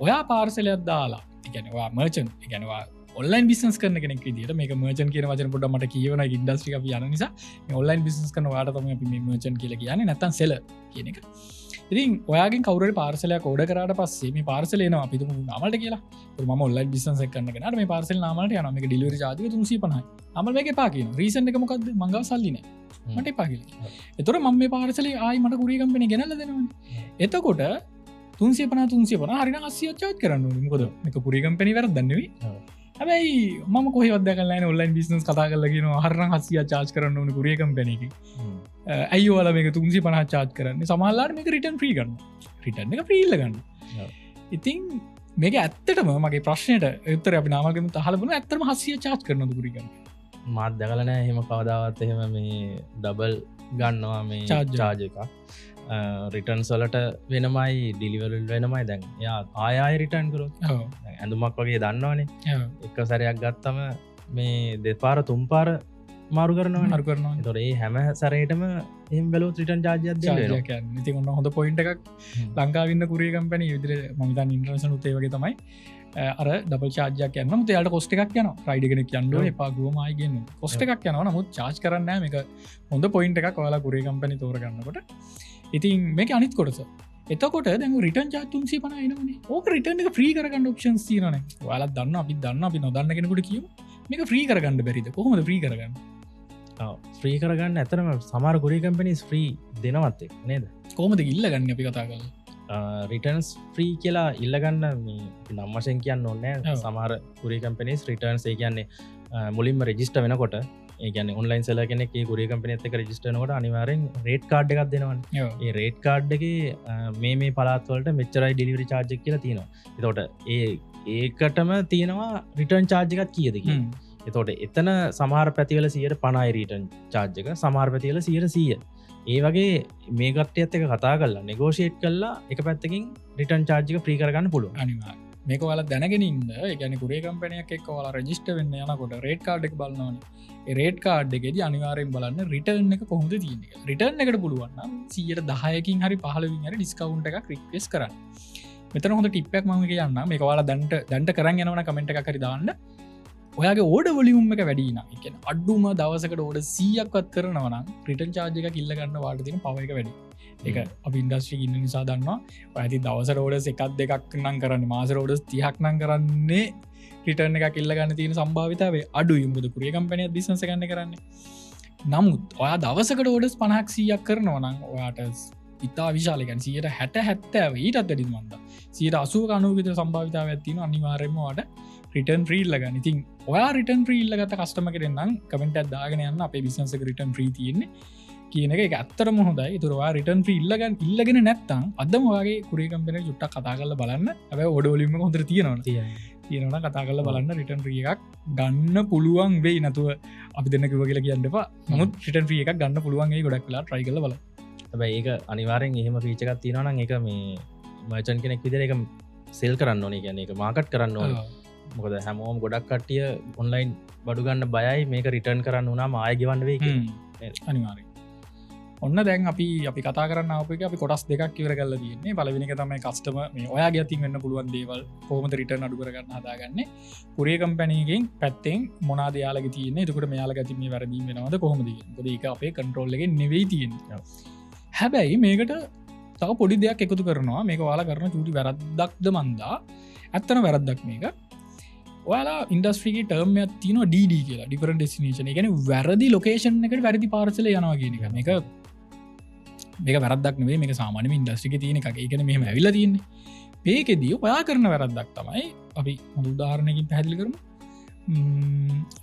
ඔයා පාර්සලයක් දාලා, ඒ කියන්නේ ඔයා මර්චන්ට්, ඒ කියන්නේ ඔයා ඔන්ලයින් බිස්නස් කරන කෙනෙක් විදිහට මේක මර්චන්ට් කියන වචන පොඩ්ඩක් මට කියවන එක ඉන්ඩස්ට්‍රි එක අපි යන නිසා මේ ඔන්ලයින් බිස්නස් කරන ඔයාට තමයි අපි මේ මර්චන්ට් කියලා කියන්නේ නැත්නම් සෙලර් කියන එක. ඉතින් ඔයාගෙන් කවුරුහරි පාර්සලයක් ඕඩර් කරාට පස්සේ මේ පාර්සල එනවා අපි තුමු නාමල්ට කියලා. ඒත් මම ඔන්ලයින් බිස්නස් එක කරන කෙනාට මේ පාර්සල් නාමල්ට යනවා. මේක ඩෙලිවරි charge එක 350යි. නාමල් මේක එපා කියනවා. රීසන් එක මොකද්ද? මං ගාව සල්ලි නැහැ. මට එපා කියලා. ඒතකොට මම මේ පාර්සලේ ආයි මට කුරියර් කම්පැනි ගෙනල්ලා දෙනවනේ. එතකොට 350 හරිනම් 80ක් charge කරන්න ඕනේ. මොකද මේක කුරියර් කම්පැනි වැරද්දක් නෙවෙයි. හැබැයි මම කොහෙවත් දැකලා නැහැ ඔන්ලයින් බිස්නස් කතා කරලා කියනවා හරිනම් 80ක් charge කරන්න ඕනේ කුරියර් කම්පැනි එකේ. ඇයි ඔයාලා මේක 350 charge කරන්නේ? සමහරවිට මේක රිටර්න් ෆ්‍රී කරනවා. රිටර්න් එක ෆ්‍රී ඉල්ල ගන්නවා. ඉතින් මේක ඇත්තටම මගේ ප්‍රශ්නයට උත්තරය අපි නාමල්ගෙන් අහලා බලමු. ඇත්තටම 700 charge කරනවද කුරියර් කම්පැනි? මාත් දැකලා නැහැ එහෙම කවදාවත් එහෙම මේ ඩබල් ගන්නවා මේ Charge. චාර්ජ එක රිටර්න් සොලට වෙනමයි ඩිලිවරල් වෙනමයි දැන් යා ආය රිටර්න් කරු ඇඳුමක් වගේ දන්නවානේ එක සැරයක් ගත්තම මේ දෙපාර තුම්පාර මාරු කරනවා හරු කරනවා තොර ඒ හැම සරයටම එම් බැලෝ ත්‍රිටන් ජාජයක් ඉති ඔන්න හොඳ පොයින්ට එකක් ලංකාවන්න කුරිය කම්පැන විදිර මවිතන් ඉන්ට්‍රසන උතේ වගේ තමයි අර ඩබල් චාර්ජයක් යන්න යාට කොස්ට එකක් යන රයිඩගෙන කියන්න එපා ගුවමයිගන්න කොස්ට එකක් යන නමුත් චාර්ජ් කරන්න එක හොඳ පොයින්ට එකක් ඔයාලා කුරිය කම්පැනි තෝරගන්නකොට ඉතින් මේක අනිත් කොටස එතකොට දැ රිටන් චාතුන්සි පනයිනන ඕක රිටන් එක ්‍රී කරගන්න ඔප්ෂන් තියන යාලා දන්න අපි දන්න අපි නොදන්න කෙනකුට කිය මේක ්‍රී කරගන්න බැරිද කොහොමද ්‍රී කරගන්න ්‍රී කරගන්න ඇතරම සමාර ගුරි කම්පනිස් ්‍රී දෙනවත්තේ නේද කොහමද ඉල්ල ගන්න අපි කතා කල රිටන්ස් ්‍රී කියලා ඉල්ලගන්න නම්මශයෙන් කියන්න ඕන්නෑ සමාර කුරි කම්පනිස් රිටර්න්ස් ඒ කියන්නේ මුලින්ම රෙජිස්ට වෙනකොට ඒගන ඔන්ලයින් සල කෙනෙක් ගුරි කම්පනත් එක රජිස්ටනකොට අනිවාරෙන් රේට් කාඩ් එකක් දෙනවන් ඒ රේට් කාඩ් එක මේ පලාත්වලට මෙච්චරයි ඩිලිවරි චාර්ජක් කියලා තියෙනවා එතෝට ඒකටම තියෙනවා රිටර්න් චාර්ජකත් කියදක එතෝට එතන සමාර පැතිවල 50 රීටන් චාර්ජක සමාර් පැතිවල 100 ඒ වගේ මේ ගට්ටයත් එක කතා කරලා නෙගෝෂේට් කල්ලා එක පැත්තකින් රිටන් චාර්ජික ප්‍රී කරගන්න පුළුව අනිවා මේක වල දැනගෙනන්න ගැන කුරේ කම්පනයක් එක් වාල රජිස්ට වෙන්න යනකොට රේට් කාඩ් එක බලන්නවන රේට් කාඩ් එකෙද අනිවාරයෙන් බලන්න රිටර්න් එක කොහොද තියන රිටර්න් එකට පුළුවන්න 10කින් හරි 15 හරි ඩිස්කවුන්ට එකක් රික්වෙස් කරන්න මෙතන හොඳ ටිප්පක් මම කියන්න මේ වාලා දැන්ට කරන්න යනවන කමෙන්ට් එකක් හරි දාන්න ඔයාගේ ඕඩ වලියුම් එක වැඩින එක අඩ්ඩුම දවසකට ඕඩ 100ක්වත් කරනවන රිටන් චාර්ජ එක කිල්ලගන්න වාට තින පව එක වැඩි එක අප ඉන්ඩස්ට්‍රී ඉන්න නිසා දන්නවා ඇති දවස රෝඩ එකක් දෙකක් නම් කරන්න මාස රෝඩස් 30ක් නම් කරන්නේ රිටර්න එක කිල්ලගන්න තියෙන සම්භාවිතාවේ අඩු යුම්බද කුරිය කම්පනය දිසස ගන්න කරන්න නමුත් ඔයා දවසකට ඕඩස් 50ක් කරනවනම් ඔයාට ඉතා විශාලකන් 70 ඊටත් වැඩි මන්ද 80 විතර සම්භාවිතාව ඇතින අනිවාර්යයෙන්ම වාට රිටන් ්‍රීල්ල ගන්න ඉතින් ඔයා රිටන් ්‍රීල්ල ගත කස්ටම කරන්නම් කමෙන්ට දාගෙන යන්න අපේ විසන්සක රිටන් ්‍රී තියන්නේ කියන එක ඇත්තරම හොඳයි තුරවා රිටන් ්‍රී ඉල්ලගන්න ඉල්ලගෙන නැත්තම් අදම වගේ කුරේ කම්පෙන චුට්ටක් කතා කරල බලන්න ඇ ඔඩෝලිම හොඳර තියෙනවා තියෙනවන කතා කරල බලන්න රිටන් ්‍රිය එකක් ගන්න පුළුවන් වෙයි නතුව අපි දෙන්න කිව කියලා කියන්නපා නමුත් රිටන් ්‍රිය එකක් ගන්න පුළුවන්ගේ ගොඩක් කලා ට්‍රයි කල බල හැබැයි ඒක අනිවාරෙන් එහෙම ෆීචකක් තියෙනවන එක මේ මචන් කෙනෙක් විදිර එක සෙල් කරන්න ඕනේ ගැන එක මාකට් කරන්න ඕන මොකද හැමෝම් ගොඩක් කට්ටිය ඔන්ලයින් බඩුගන්න බයයි මේක රිටර්න් කරන්න වනා ආය ගවන්න වේ අනිවාරය ඔන්න දැන් අපි කතා කරන්න අපක අපි කොටස් දෙකක් කිවර කල්ල තියන්නේ පලවිනික තමයි කස්ටම මේ ඔයා ගැතින් වෙන්න පුළුවන් දේවල් කොහොමද රිටර්න් අඩු කරගන්න හදාගන්න කුරිය කම්පැනීගෙන් පැත්තෙන් මොනාද යාලග තියන්නේ එතකට මෙයාල ගතිම වැරදීම වෙනවද කොහොමද ඒක අපේ කන්ට්‍රෝල් එක නෙවෙයි තියෙන හැබැයි මේකට තව පොඩි දෙයක් එකතු කරනවා මේක වාලා කරන චුටි වැරද්දක්ද මන්දා ඇත්තන වැරද්දක් මේක ඔයාලා ඉන්ඩස්ට්‍රීගේ ටර්ම තින ඩ කියලා ඩිපරන් ඩෙස්ටිනේෂන ගැන වැරදි ලොකේෂන් එකට වැරදි පාර්සල යනවා කියන එක මේක වැරදක් නේ මේ සාමානම ඉන්ඩස්ට්‍රික තියෙන එක එකන මෙහම ඇවිල තියන්නේ ඒකෙදී ඔයා කරන වැරද්දක් තමයි අපි හොඳ උදාහරණයකින් පැහැදිලි කරමු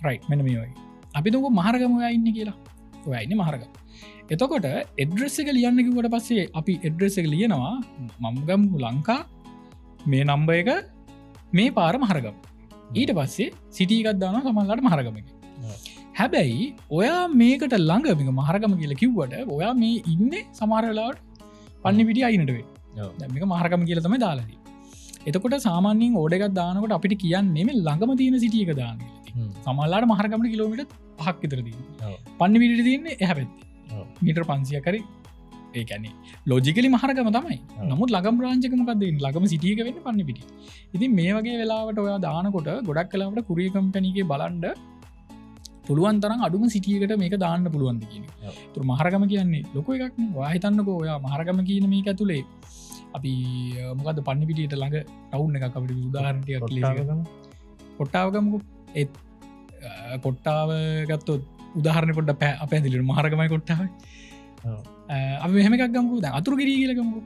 රයි් මෙන මේ වගේ අපි තුක මහරගම ඔයා ඉන්න කියලා ඔයයින්න මහරග එතකොට එඩ්‍රෙස් එක ලියන්නකිවට පස්සේ අපි එඩ්‍රෙස් එක ලියනවා මම්ගම් ලංකා මේ නම්බ එක මේ පාර මහරගම් ඊට පස්සේ සිටියකත් දාන සමල්ලට මහරගමක හැබැයි ඔයා මේකට ළඟමික මහරගම කියල කිව්වට ඔයා මේ ඉන්න සමාරලාට පන්නි පිටි අයිනටවේ දැමික මහරගම කියල තම දාලදී එතකොට සාමාන්‍යෙන් ඕඩගත් දානකට අපිට කියන්නේ මේ ළඟම තියෙන සිටියක දාන සමල්ලාට මහරගමට කිලෝමිට පහක් විතරදී පන්නි පිට තියන්නේ එහැපැත්ති මීටර් 500 කරි ඒකැනේ ලෝජිකලි මහරගම තමයි නමුත් ලගම් රාංචකමකක්ද ලගම සිටියක වෙන්න පන්න පිටි ඉතින් මේ වගේ වෙලාවට ඔයා දානකොට ගොඩක් කලාවට කුරිය කම්පැනිගේ බලන්ඩ පුළුවන් තරම් අඩුම සිටියකට මේක දාන්න පුළුවන්ද කියන තුර මහරගම කියන්නේ ලොක එකක් වාහිතන්නකෝ ඔයා මහරගම කියන මේක ඇතුළේ අපි මොකද පන්න පිටියට ළඟ ටවුන් එකක් අපට උදාහරණටයක් කොට්ටාවගමකු එත් කොට්ටාවගත්තොත් උදාහරණ පොට පැ අපැදිලට මහරගමයි කොට්ටාව අපි මෙහමක් ගමකු අතුරු ගිරිය කියලගමකු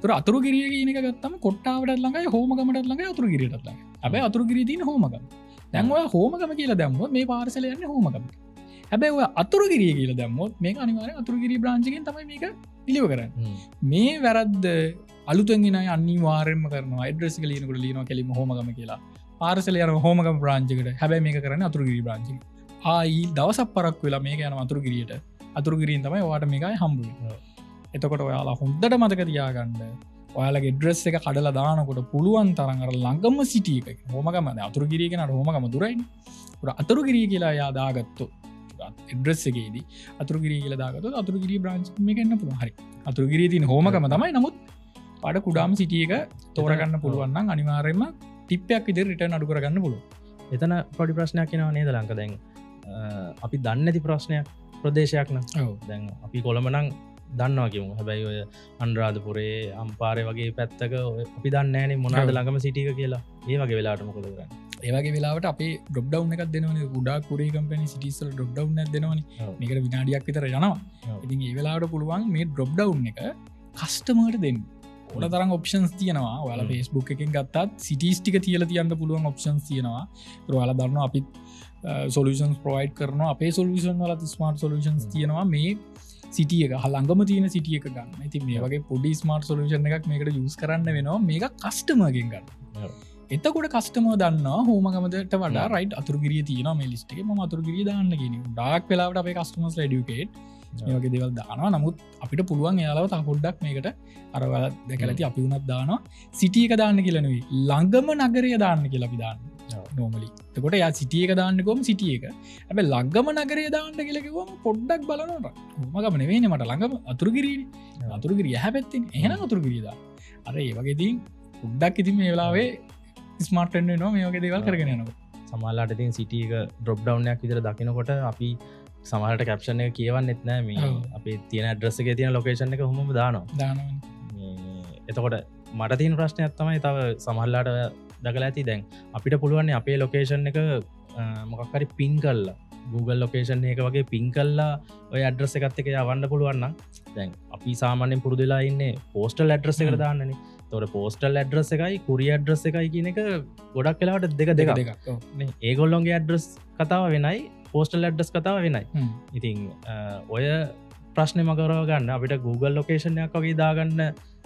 තුර අතුරු ගිරිය කියනක ගත්තම කොට්ටාවට ළඟයි හෝමගමට ළඟ අතුරු ගිරියට ළඟ ඇබ අතුරු ගිරිතින හෝමගම දැන්ව හෝමගම කියලා දැම්මොත් මේ පාර්සල යන්න හෝමගම හැබැයි ඔය අතුරු ගිරිය කියලා දැම්මොත් මේ අනිවාර අතුරු ගිරි බ්‍රාංචිකෙන් තමයි මේක පිළිව කරන්න මේ වැරද්ද අලුතැගෙන අනිවාර්යම කරනවා එඩ්‍රෙස් කලීනකට ලියනවා කෙලිම හෝමගම කියලා පාර්සල යන හෝමගම බ්‍රාංචිකට හැබැයි මේක කරන්න අතුරු ගිරි බ්‍රාංචි ආයි දවසක් පරක් වෙලා මේක යන අතුරු ගිරියට අතුරුගිරියෙන් තමයි වාට මේකයි හම්බුවේ. එතකොට ඔයාලා හොඳට මතක තියාගන්න ඔයාලගේ ඩ්‍රෙස් එක කඩලා දානකොට පුළුවන් තරම් අර ළඟම සිටි එක හෝමගම අතුරුගිරිය කෙනාට හෝමගම දුරයිනේ. උඩ අතුරුගිරිය කියලා එයා දාගත්තොත් ඇඩ්‍රස් එකේදී අතුරුගිරිය කියලා දාගත්තොත් අතුරුගිරිය බ්‍රාන්ච් එකක එන්න පුළුවන්. හරි. අතුරුගිරිය තියෙන හෝමගම තමයි. නමුත් පාඩ කුඩාම සිටි එක තෝරගන්න පුළුවන් නම් අනිවාර්යයෙන්ම ටිප් එකක් විදිහට රිටර්න් අඩු කරගන්න පුළුවන්. එතන පොඩි ප්‍රශ්නයක් එනවා නේද ලංක දැන් අපි දන්නේ නැති ප්‍රශ්නයක් ප්‍රදේශයක් නම් දැන් අපි කොළඹ නම් දන්නවා කියමු. හැබැයි ඔය අනුරාධපුරේ අම්පාරේ වගේ පැත්තක අපි දන්නේ නැහැනේ මොනවද ළඟම සිටි එක කියලා. ඒ වගේ වෙලාවට මොකද කරන්නේ? ඒ වගේ වෙලාවට අපේ ඩ්‍රොප් ඩවුන් එකක් දෙනවනේ. ගොඩාක් කුරිය කම්පැනි සිටිස් වල ඩ්‍රොප් ඩවුන් එකක් දෙනවනේ. මේකට විනාඩියක් විතර යනවා. ඉතින් ඒ වෙලාවට පුළුවන් මේ ඩ්‍රොප් ඩවුන් එක කස්ටමර්ට දෙන්න. ඕන තරම් ඔප්ෂන්ස් තියෙනවා. ඔයාලා Facebook එකෙන් ගත්තත් සිටිස් ටික තියලා තියන්න පුළුවන් ඔප්ෂන්ස් තියෙනවා. ඒක ඔයාලා දන්නවා අපි සොලියුෂන්ස් ප්‍රොවයිඩ් කරනවා. අපේ සොලියුෂන් වලත් ස්මාර්ට් සොලියුෂන්ස් තියෙනවා. මේ සිටිය එක ළඟම තියෙන සිටිය එක ගන්න. ඉතින් මේ වගේ පොඩි ස්මාර්ට් සොලියුෂන් එකක් මේකට යූස් කරන්න වෙනවා. මේක කස්ටමර්ගෙන් ගන්න. එතකොට කස්ටමර් දන්නවා හෝමගමදට වඩා රයිට් අතුරුගිරිය තියෙනවා මේ ලිස්ට් එකේ. මම අතුරුගිරිය දාන්න කියනවා. ඩාක් වෙලාවට අපේ කස්ටමර්ස් එඩියුකේට් මේ වගේ දේවල් දානවා. නමුත් අපිට පුළුවන් එයාලව තව පොඩ්ඩක් මේකට අර ඔයාලා දැකලා ඇති අපි උනත් දානවා සිටි එක දාන්න කියලා නෙවෙයි ළඟම නගරය දාන්න කියලා අපි දාන්නේ. නෝමලි. එතකොට යා සිටි එක දාන්න ගොම සිටි එක. හැබැයි ළඟම නගරය දාන්න කියලා කිව්වම පොඩ්ඩක් බලනවා. හෝමගම නෙවෙයිනේ මට ළඟම අතුරුගිරියනේ. අතුරුගිරිය හැබැත්තේ. එහෙනම් අතුරුගිරිය දාන්න. අර ඒ වගේ ඉතින් පොඩ්ඩක් ඉතින් මේ වෙලාවේ ස්මාර්ට් වෙන්න මේ වගේ දේවල් කරගෙන යනවා. සමහරවිට ඉතින් සිටි එක ඩ්‍රොප් ඩවුන් එකක් විතර දකිනකොට අපි සමහරට කැප්ෂන් එක කියවන්නෙත් නෑ මේ අපේ තියෙන ඇඩ්‍රස් එකේ තියෙන ලොකේෂන් එක කොහොමද දානවා. එතකොට මට තියෙන ප්‍රශ්නයක් තමයි තව සමහරලාට දකලා ඇති දැන් අපිට පුළුවන් අපේ ලොකේෂන් එක මොකක් හරි පින් කරලා Google ලොකේෂන් එක වගේ පින් කරලා ඔය ඇඩ්‍රස් එකත් එක්ක යවන්න පුළුවන් නම් දැන් අපි සාමාන්‍යයෙන් පුරුදු වෙලා ඉන්නේ පෝස්ටල් ඇඩ්‍රස් එකට දාන්නනේ. තොර පෝස්ටල් ඇඩ්‍රස් එකයි කුරිය ඇඩ්‍රස් එකයි කියන එක ගොඩක් වෙලාවට දෙක ඒගොල්ලොන්ගේ ඇඩ්‍රස් කතාව වෙනයි පෝස්ටල් ඇඩ්‍රස් කතාව වෙනයි. ඉතින් ඔය ප්‍රශ්න මකරව ගන්න අපිට Google ලොකේෂන්යක් වගේ දාගන්න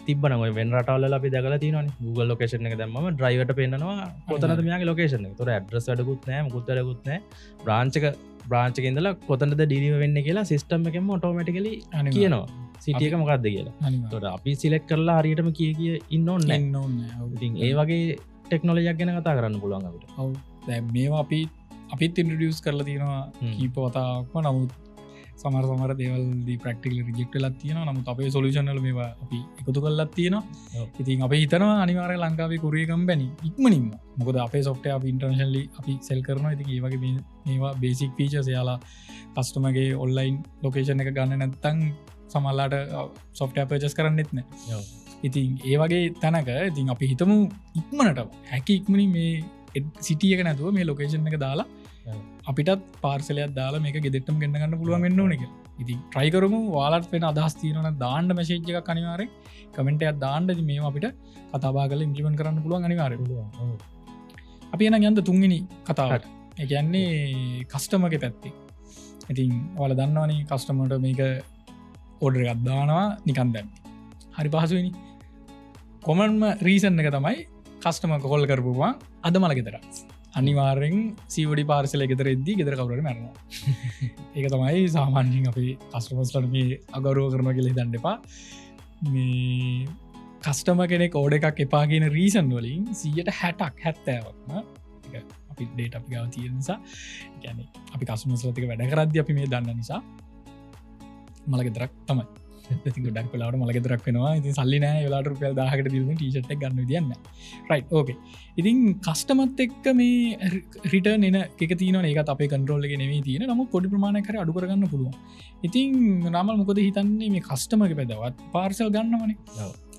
තිබන වෙන් රටවල අපි දැකලා තියෙනවානේ. Google ලොකේෂන් එක දැම්මම ඩ්‍රයිවර්ට පේනවා කොතනද මෙයාගේ ලොකේෂන් එක. ඒතොර ඇඩ්‍රස් වැඩකුත් නැහැ මොකුත් වැඩකුත් නැහැ. බ්‍රාන්ච් එකේ ඉඳලා කොතනද ඩිලිවර් වෙන්නේ කියලා සිස්ටම් එකෙන්ම ඔටෝමැටිකලි කියනවා. සිටි එක මොකක්ද කියලා. තොට අපි සිලෙක්් කරලා හරියටම කිය ඉන්න ඕන්න ඉතින් ඒ වගේ ටෙක්නොලජයක් ගැන කතා කරන්න පුළුවන් අපට. ඔව් දැන් මේවා අපිත් ඉන්ට්‍රොඩියුස් කරලා තියෙනවා කීප වතාවක්ම. නමුත් සමහර දේවල්දී ප්‍රැක්ටිකලි රිජෙක්ට් වෙලා තියෙනවා. නමුත් අපේ සොලියුෂන් වල මේවා අපි එකතු කරලා තියෙනවා. ඉතින් අපි හිතනවා අනිවාර්යයෙන් ලංකාවේ කුරියර් කම්පැනි ඉක්මනින්ම මොකද අපේ software අපි ඉන්ටර්නැෂනලි අපි සෙල් කරනවා. ඉතින් ඒ වගේ මේවා බේසික් ෆීචර්ස් එයාලා කස්ටමර්ගේ ඔන්ලයින් ලොකේෂන් එක ගන්න නැත්නම් සමල්ලාට සොෆ්ටය පර්චස් කරන්නෙත් නෑ. ඉතින් ඒ වගේ තැනක ඉතින් අපි හිතමු ඉක්මනට හැකි ඉක්මනි මේ සිටියක නැතුව මේ ලොකේෂන් එක දාලා අපිටත් පාර්සලයක් දාලා මේක ගෙදෙට්ටම ගෙන්න්න ගන්න පුළුවන් වෙන්න ඕනෙක. ඉතින් ට්‍රයිකරමු වාලට වෙන අදහස් තියනවන දාන්න මැසේජ් එකක් අනිවාර්යෙන් කමෙන්ටයක් දාන්න. ඉතින් මේවා අපිට කතාබා කරලා ඉම්ප්ලිමන්ට් කරන්න පුළුවන් අනිවාර්යෙන්. අපි එන යන්න තුන්වෙනි කතාවට. ඒ කියන්නේ කස්ටමර්ගේ පැත්තේ. ඉතින් ඔයාලා දන්නවනේ කස්ටමර්ට මේක ඕඩර් එකක් දානවා නිකන් දැම්මේ. හරි පහසුවෙනි. කොමන්ම රීසන් එක තමයි කස්ටමර් කෝල් කරපුවා අද මල ගෙදර. අනිවාර්යෙන් COD පාර්සල් එක ගෙදර එද්දී ගෙදර කවුරු හරි මැරෙනවා. ඒක තමයි සාමාන්‍යයෙන් අපි කස්ටමර්ස්ලාට මේ අගෞරව කරනවා කියලා හිතන්න එපා. මේ කස්ටමර් කෙනෙක් ඕඩර් එකක් එපා කියන රීසන් වලින් 60%ක් 70%ක්ම ඒක අපි ඩේටා අපි ගාව තියෙන නිසා කියන්නේ අපි කස්ටමර්ස්ලාට එක වැඩ කරද්දී අපි මේ දන්න නිසා මලගෙදරක් තමයි ඩක් පලාට මලගෙදරක් වෙනවා. ඉතින් සල්ලි නෑ වෙලාට රුපියල් 1000කට දීලා ටී-ෂර්ට් එකක් ගන්න විදියක් නෑ. රයිට් ඕකේ. ඉතින් කස්ටමර්ත් එක්ක මේ රිටර්න් එන එක තියෙනවා. ඒකත් අපේ කන්ට්‍රෝල් එකේ නෙවෙයි තියෙන. නමුත් පොඩි ප්‍රමාණයක් හරි අඩු කරගන්න පුළුවන්. ඉතින් නෝමල් මොකද හිතන්නේ මේ කස්ටමර්ගේ පැදවත් පාර්සල් ගන්නවනේ.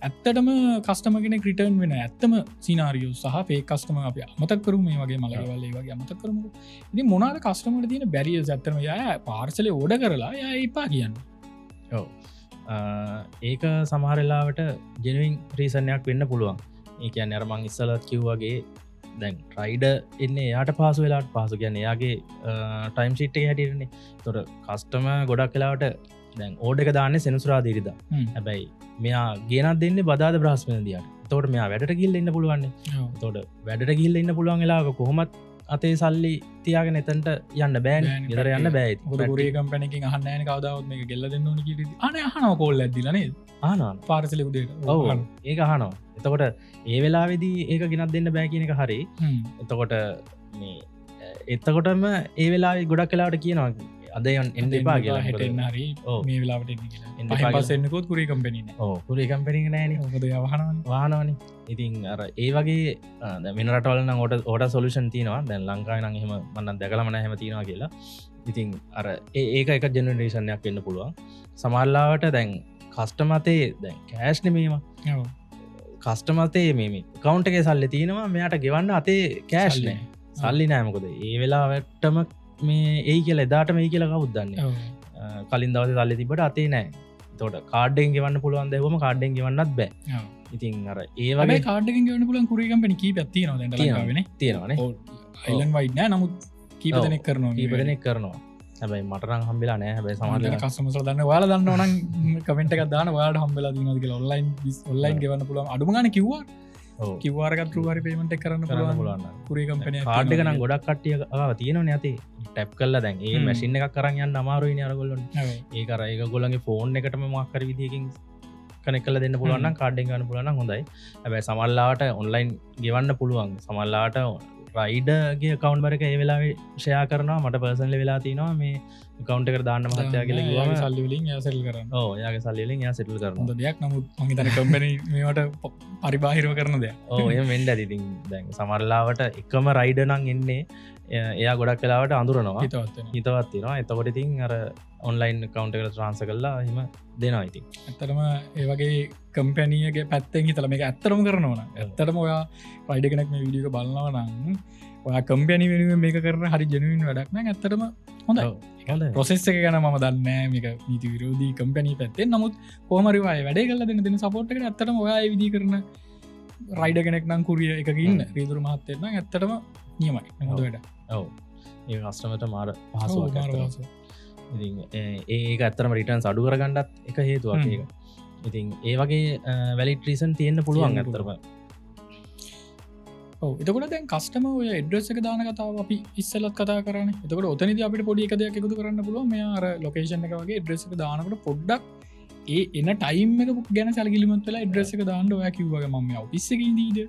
ඇත්තටම කස්ටමර් කෙනෙක් රිටර්න් වෙන ඇත්තම සිනාරියෝ සහ ෆේක් කස්ටමර් අපි අමතක කරමු. මේ වගේ මලකවල ඒ වගේ අමතක කරමු. ඉතින් මොනවාද කස්ටමර්ට තියෙන බැරියර්ස්? ඇත්තටම යා පාර්සලේ ඕඩර් කරලා යා එපා කියන්නේ. ඔව් ඒක සමහරලාවට ජෙනුවින් රීසන්යක් වෙන්න පුළුවන්. ඒ කියන්නේ අර මං ඉස්සලත් කිව්වාගේ දැන් රයිඩර් එන්නේ එයාට පහසු වෙලාවට පහසු කියන්නේ එයාගේ ටයිම් ෂීට් එක හැටියටනේ. ඒතොර කස්ටමර් ගොඩක් වෙලාවට දැන් ඕඩර් එක දාන්නේ සෙනසුරාදා ඉරිදා. හැබැයි මෙයා ගෙනත් දෙන්නේ බදාද බ්‍රහස්පතින්දියාට. එතකොට මෙයා වැඩට ගිහිල්ලා ඉන්න පුළුවන් නේ. එතකොට වැඩට ගිහිල්ලා ඉන්න පුළුවන් වෙලාවක කොහොමත් අතේ සල්ලි තියාගෙන එතන්ට යන්න බෑන් ගෙදර යන්න බෑ ගුරේ කම්පැනකින් අහන්නෑන කවදාවත් මේ ගෙල්ල දෙන්න ඕන කිය අන අහනව කොල් ඇදදිලනේ ආනවා පාරසල උදේට ඔව ඒක අහනවා එතකොට ඒ වෙලාවෙදී ඒක ගෙනත් දෙන්න බෑ කියන එක හරි එතකොට මේ එත්තකොටම ඒ වෙලා ගොඩක් කලාට කියනවා අදයන් එන්න එපා කියලා හිටන්න හරි මේ වෙලාට පසෙන්න්නකොත් කුරේ කම්පැනි කුරේ කම්පැනි නෑන හොද වාහනවන ඉතින් අර ඒ වගේ මිනරටවලන ඕට සොලුෂන් තියනවා දැන් ලංකායි නහෙම මන්න දැකලමන හැම තියෙනවා කියලා ඉතින් අර ඒක එක ජෙනරේෂණයක් වෙන්න පුළුවන් සමල්ලාවට දැන් කස්ටමතේ දැන් කෑෂ් නෙමීම කස්ටමතේ මේ කවුන්ට එක සල්ලි තියෙනවා මෙයාට ගෙවන්න අතේ කෑශ්නෑ සල්ලි නෑමකොද ඒ වෙලාවටම මේ ඒ කියල එදාට මේ කියල කවුද්දන්නේ කලින් දවස සල්ලි තිබට අතේ නෑ තොට කාඩෙන් ගවන්න පුළුවන් දෙවම කාඩෙන් ගවන්නත් බෑ ඉතින් අර ඒවගේ කාඩෙන් ගවන්න පුලන් කුරේකම්පනි කී පැත්ති න වෙන තියෙනවන අයිලන් වයිට නෑ නමුත් කීපදනෙක් කරනවා කීපදනෙක් කරනවා හැබයි මටරං හම්බෙලා නෑ හැබයි සමාජ කස්සමසල දන්න වාල දන්න ඕනන් කමෙන්ට එක දාන වාට හම්බෙලා දනක ඔන්ලයින් ඔන්ලයින් ගවන්න පුළුවන් අඩුමගන කිව්වා කිවවාරගත් රුවරි පේමට කරන්න පුළුවන් කුරේකම්පනය කාඩ්ක නම් ගොඩක් කටිය තියෙන නැති ටැප් කල්ල දැන් ඒ මැසින් එකක් කරන්න යන්න අමාරුයි අරගොල්ලොන් ඒකර ඒක ගොලගේ ෆෝන් එකටම මක්කර විදිකින් කනෙ කල දෙන්න පුළුවන් කාඩ්ඩෙන් ගන්න පුළුවන් හොඳයි හැබැයි සමල්ලාට ඔන්ලයින් ගෙවන්න පුළුවන් සමල්ලාට රයිඩගේ කවන්් බරක ඒ වෙලා ෂයා කරනවා මට පර්සන්ල වෙලා තිනවා මේ කවන්ට කර දාන්න මහත්යා කියල සල්ලිලින් සෙල් කරන්න යාගේ සල්ලිලින් යා සිටල් කරන දෙයක් නමුත් මහිතන කම්පැන මේට පරිබාහිරව කරන දෙයක් එය මෙන්ඩ ඇතිතින් දැන් සමරලාවට එකම රයිඩ නං එන්නේ එයා ගොඩක් කලාවට අඳුරනවා හිතවත්තිනවා එතකොට ඉතින් අර ඔන්ලයින් කවන්ට කර ට්‍රන්ස කරලා හෙම දෙනවා ඉතින් ඇතරම ඒවගේ කම්පැනියගේ පැත්තෙන් හිතල මේ ඇත්තරම කරනවන ඇත්තරම ඔයා පයිඩ කෙනෙක් මේ විඩියක බලන්නවනන්න ඔයා කම්පැනි වෙනුව මේක කරන හරි ජනුවන් වැඩක්න ඇත්තරම හොඳ ප්‍රොසෙස් එක ගැන ම දන්න මේක නීති විරෝධී කම්පැනි පැත්තේ නමුත් පෝමරිවාය වැඩේ කල දෙන්න දෙන සපෝට්ක ඇත්තටම ඔයා විදි කරන රයිඩ කෙනෙක් නම් කුරිය එකකින්න රීදුර මහත්තෙන්න ඇත්තටම නියමයි හොඳ වැඩ ඔව ඒ අස්ටමට මාර පහසු ඒක ඇත්තරම රිටන් අඩු කරගන්නත් එක හේතුවක් ඒක ඉතින් ඒ වගේ වැලිට්‍රීසන් තියෙන්න්න පුළුවන් ඇත්තරම එතකට දැන් කස්ටම ඔය එඩ්‍රෙස් එක දාන කතාව අපි ඉස්සලත් කතා කරන එතකට ඔතනද අපිට පොඩි එක දෙයක් එකතු කරන්න පුළුව මේ අර ලොකේෂන් එක වගේ ඩ්‍රෙස් එක දානකට පොඩ්ඩක් ඒ එන ටයිම් එක ගැන සැලකිලිමත් වෙලා ඩ්‍රෙස් එක දාන්න ඔය කිව්වගේ මම ඔෆිස් එක දීද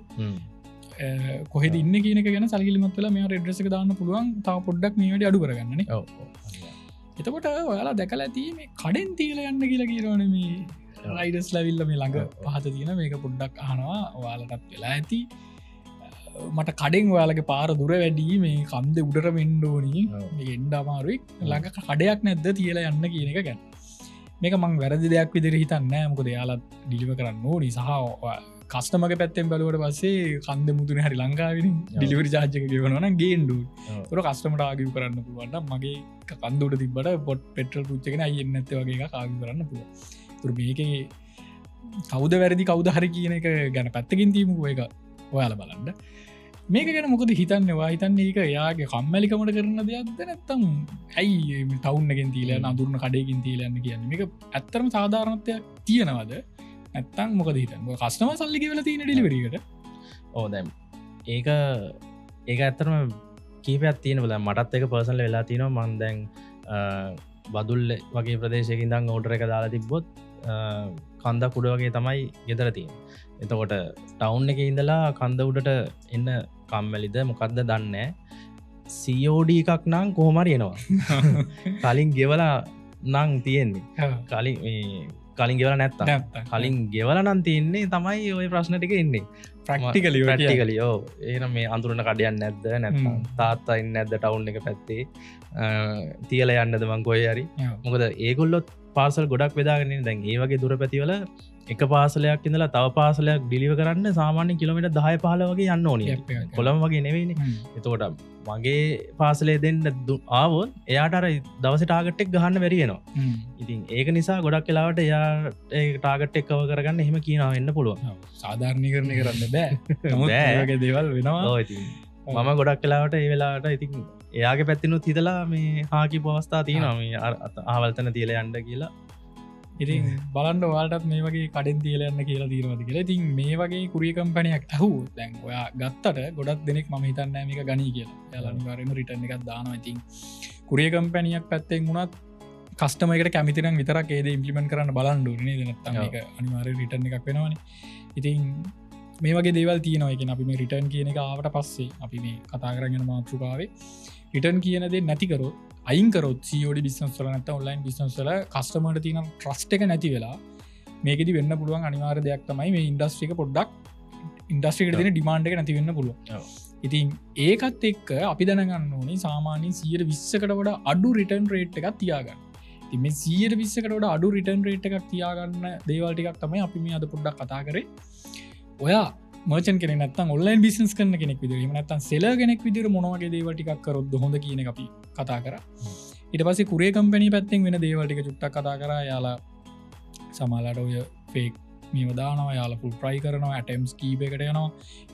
කොහෙද ඉන්න කියනක ගැන සල්කිලිමත් වෙලා මේ ඩ්‍රෙස් එක දාන්න පුළුවන් තා පොඩ්ඩක් මේට අඩු කරගන්න එතකොට ඔයාලා දැකල ඇති මේ කඩෙන් තිීල යන්න කියලා කියරවන මේ රයිඩස් ලැවිල්ල මේ ළඟ පහත තියෙන මේක පොඩ්ඩක් අහනවා ඔයාලටත් වෙලා ඇති මට කඩෙන් ඔයාලගේ පාර දුර වැඩී මේ කන්ද උඩට මෙන්ඩෝනී එන්ඩ අමාරුයි ළඟ කඩයක් නැද්ද තියලා යන්න කියන එක ගැන මේක මං වැරදි දෙයක් විදිර හිතන්න මොකද යාලත් ඩිලිව කරන්න ඕනි සහ කස්ටමක පැත්තෙන් බලවට පස්සේ කන්ද මුතුන හරි ලංකාවෙන ඩිලිවරි ජාජක ගෙවනන ගේන්ඩු තුර කස්ටමට ආගිව කරන්න පුළුවන්න මගේ කන්දුට තිබට පොට් පෙටල් පුච්චගෙන අයන්න ඇත වගේ ආගි කරන්න පුළුව තුර මේක කවුද වැරදි කවුද හරි කියන එක ගැන පැත්තකින් තීමක එක ඔයාල බලන්න මේක ගැන මොකද හිතන්න වාහිතන්නේ ඒක යාගේ කම්මැලිකමට කරන දෙයක්ද නැත්තම් ඇයි ටවුන්ගෙන් තිීල අදුරන කඩයකින් තිීලන්න කියන්න මේක ඇත්තරම සාධාරණත්වයක් තියෙනවද ඇත්තන් මොකද හිතන් කස්ටම සල්ලි වෙල තියෙන ඩිලිවරීකට ඕදැම් ඒක ඇත්තරම කීපයක් තියෙන බල මටත් එක පර්සන්ල වෙලා තියනවා මන්දැන් බදුල් වගේ ප්‍රදේශයකින් දං ඕඩර එක දාලා තිබ්බොත් කන්ද කුඩ වගේ තමයි ගෙදර තියෙන එතකොට ටවුන් එක ඉඳලා කන්ද උඩට එන්න කම්මැලිද මොකක්ද දන්න COD එකක් නං කොහොමරියනවා කලින් ගෙවලා නං තියෙන්නේ කලින් ගෙවල නැත්ත කලින් ගෙවල නම් තියන්නේ තමයි ඔය ප්‍රශ්න ටික එන්නේ ප්‍රක්ටිකලියෝ ඒන මේ අඳුරන කඩයන්න නැද්ද නැත්ත තාත්තයින්න නැද්ද ටවුන් එක පැත්තේ තියල යන්නද මං කොය හරි මොකද ඒගොල්ලොත් පාසල් ගොඩක් වෙදාගෙන දැන් ඒ වගේ දුර පැතිවල එක පාසලයක් ඉඳලා තව පාසලයක් ඩිලිව කරන්න සාමාන්‍ය කිලමිට 10-15 වගේ යන්න ඕනි කොළම වගේ නෙවෙයිනි එතකොට මගේ පාසලේ දෙන්න ආවොත් එයාට අර දවස ටාගට්ටෙක් ගහන්න වැරියෙනවා ඉතින් ඒක නිසා ගොඩක් වෙලාවට එයා ටාගට් එක්කව කරගන්න එහෙම කියනවා වෙන්න පුළුවන් සාධාරණීකරණය කරන්න බෑ දේවල් වෙනවා මම ගොඩක් කලාවට ඒ වෙලාට ඉතින් එයාගේ පැත්තිනුත් හිතලා මේ හාකි පවස්ථා තියෙනවා මේ ආවල්තන තියල යන්ඩ කියලා ඉතින් බලන්න ඔයාලටත් මේ වගේ කඩෙන් තියලන්න කියලා තීරවද කියලා. ඉතින් මේ වගේ කුරිය කම්පැනියක් ඇහුවොත් දැන් ඔයා ගත්තට ගොඩක් දෙනෙක් මම හිතන්නේ මේක ගනී කියලා. එයාලා අනිවාර්යයෙන්ම රිටර්න් එකක් දානවා. ඉතින් කුරිය කම්පැනියක් පැත්තෙන් වුණත් කස්ටමර් එකට කැමති නම් විතරක් ඒ දේ ඉම්ප්ලිමන්ට් කරන්න බලන්න ඕනේ නේද? නැත්නම් මේක අනිවාර්යයෙන් රිටර්න් එකක් වෙනවනේ. ඉතින් මේ වගේ දේවල් තියෙනවා. ඒ කියන්නේ අපි මේ රිටර්න් කියන එක ආවට පස්සේ අපි මේ කතා කරගෙන යන මාතෘකාවේ රිටර්න් කියන දේ නැති කරොත් අයින් කරොත් COD බිස්නස් වල නැත්නම් ඔන්ලයින් බිස්නස් වල කස්ටමර්ට තියෙන ට්‍රස්ට් එක නැති වෙලා මේකෙදි වෙන්න පුළුවන් අනිවාර්ය දෙයක් තමයි මේ ඉන්ඩස්ට්‍රි එක පොඩ්ඩක් ඉන්ඩස්ට්‍රි එකට දෙන ඩිමාන්ඩ් එක නැති වෙන්න පුළුවන්. ඉතින් ඒකත් එක්ක අපි දැනගන්න ඕනේ සාමාන්‍යයෙන් 120කට වඩා අඩු රිටර්න් රේට් එකක් තියාගන්න. ඉතින් මේ 120කට වඩා අඩු රිටර්න් රේට් එකක් තියාගන්න දේවල් ටිකක් තමයි අපි මේ අද පොඩ්ඩක් කතා කරේ. ඔයා මර්චන් කෙනෙක් නැත්නම් ඔන්ලයින් බිස්නස් කරන කෙනෙක් විදිහට එහෙම නැත්නම් සෙලර් කෙනෙක් විදිහට මොන වගේ දේවල් ටිකක් කරොත්ද හොඳ කියන එක අපි කතා කරා. ඊට පස්සේ කුරියර් කම්පැනි පැත්තෙන් වෙන දේවල් ටික චුට්ටක් කතා කරා. යාලා සමහරවිට ඔය ෆේක් මේව දානවා, යාලා ෆුල් ට්‍රයි කරනවා, ඇටෙම්ස් කීපයකට යනවා.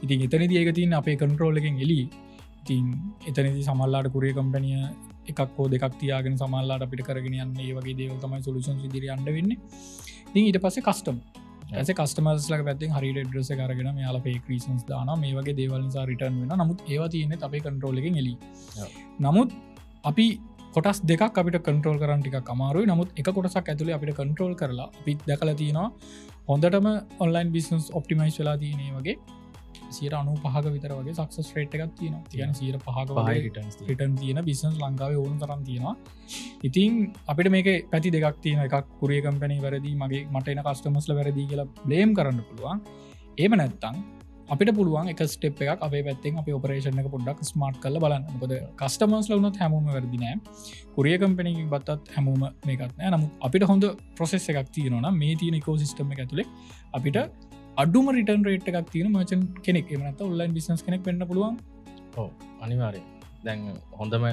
ඉතින් එතනදී ඒක තියෙන අපේ කන්ට්‍රෝල් එකෙන් එළියේ. ඉතින් එතනදී සමහරවිට කුරියර් කම්පැනිය එකක් හෝ දෙකක් තියාගෙන සමහරවිට අපිට කරගෙන යන්න මේ වගේ දේවල් තමයි සොලියුෂන්ස් විදිහට යන්න වෙන්නේ. ඉතින් ඊට පස්සේ කස්ටමර් ඇස කස්ටමර්ස්ලක පැත්තිෙන් හරි ඩ්‍රෙස කරගෙන යාලා ෆේක් රීසන්ස් දාන මේ වගේ දේවල් නිසා රිටර්න් වෙන. නමුත් ඒවා තියෙන්නේ අපේ කන්ට්‍රෝල් එකෙන් එළියේ. නමුත් අපි කොටස් දෙකක් අපිට කන්ට්‍රෝල් කරන්න ටිකක් අමාරුයි. නමුත් එක කොටසක් ඇතුලේ අපිට කන්ට්‍රෝල් කරලා අපි දැකලා තියෙනවා හොඳටම ඔන්ලයින් බිස්නස් ඔප්ටිමයිස් වෙලා තියෙන වගේ 95% විතර වගේ සක්සස් රේට් එකක් තියෙනවා. කියන්නේ 5% වගේ රිටර්න් තියෙන බිස්නස් ලංකාවේ ඕන තරම් තියෙනවා. ඉතින් අපිට මේකේ පැති දෙකක් තියෙනවා. එකක් කුරියර් කම්පැනි වැරදි, මට එන කස්ටමර්ස්ලා වැරදි කියලා බ්ලේම් කරන්න පුළුවන්. එහෙම නැත්නම් අපිට පුළුවන් එක ස්ටෙප් එකක් අපේ පැත්තෙන් අපේ ඔපරේෂන් එක පොඩ්ඩක් ස්මාර්ට් කරලා බලන්න. මොකද කස්ටමර්ස්ලා වුණත් හැමෝම වැරදි නෑ. කුරියර් කම්පැනි එකකින් බත්තත් හැමෝම මේකත් නෑ. නමුත් අපිට හොඳ ප්‍රොසෙස් එකක් තියෙනවා නම් මේ තියෙන ඉකෝසිස්ටම් එක ඇතුලේ අපිට අඩුම රිටර්න් රේට් එකක් තියෙන මර්චන්ට් කෙනෙක් එහෙම නැත්නම් ඔන්ලයින් බිස්නස් කෙනෙක් වෙන්න පුළුවන්. ඔව් අනිවාර්යයෙන්. දැන් හොඳම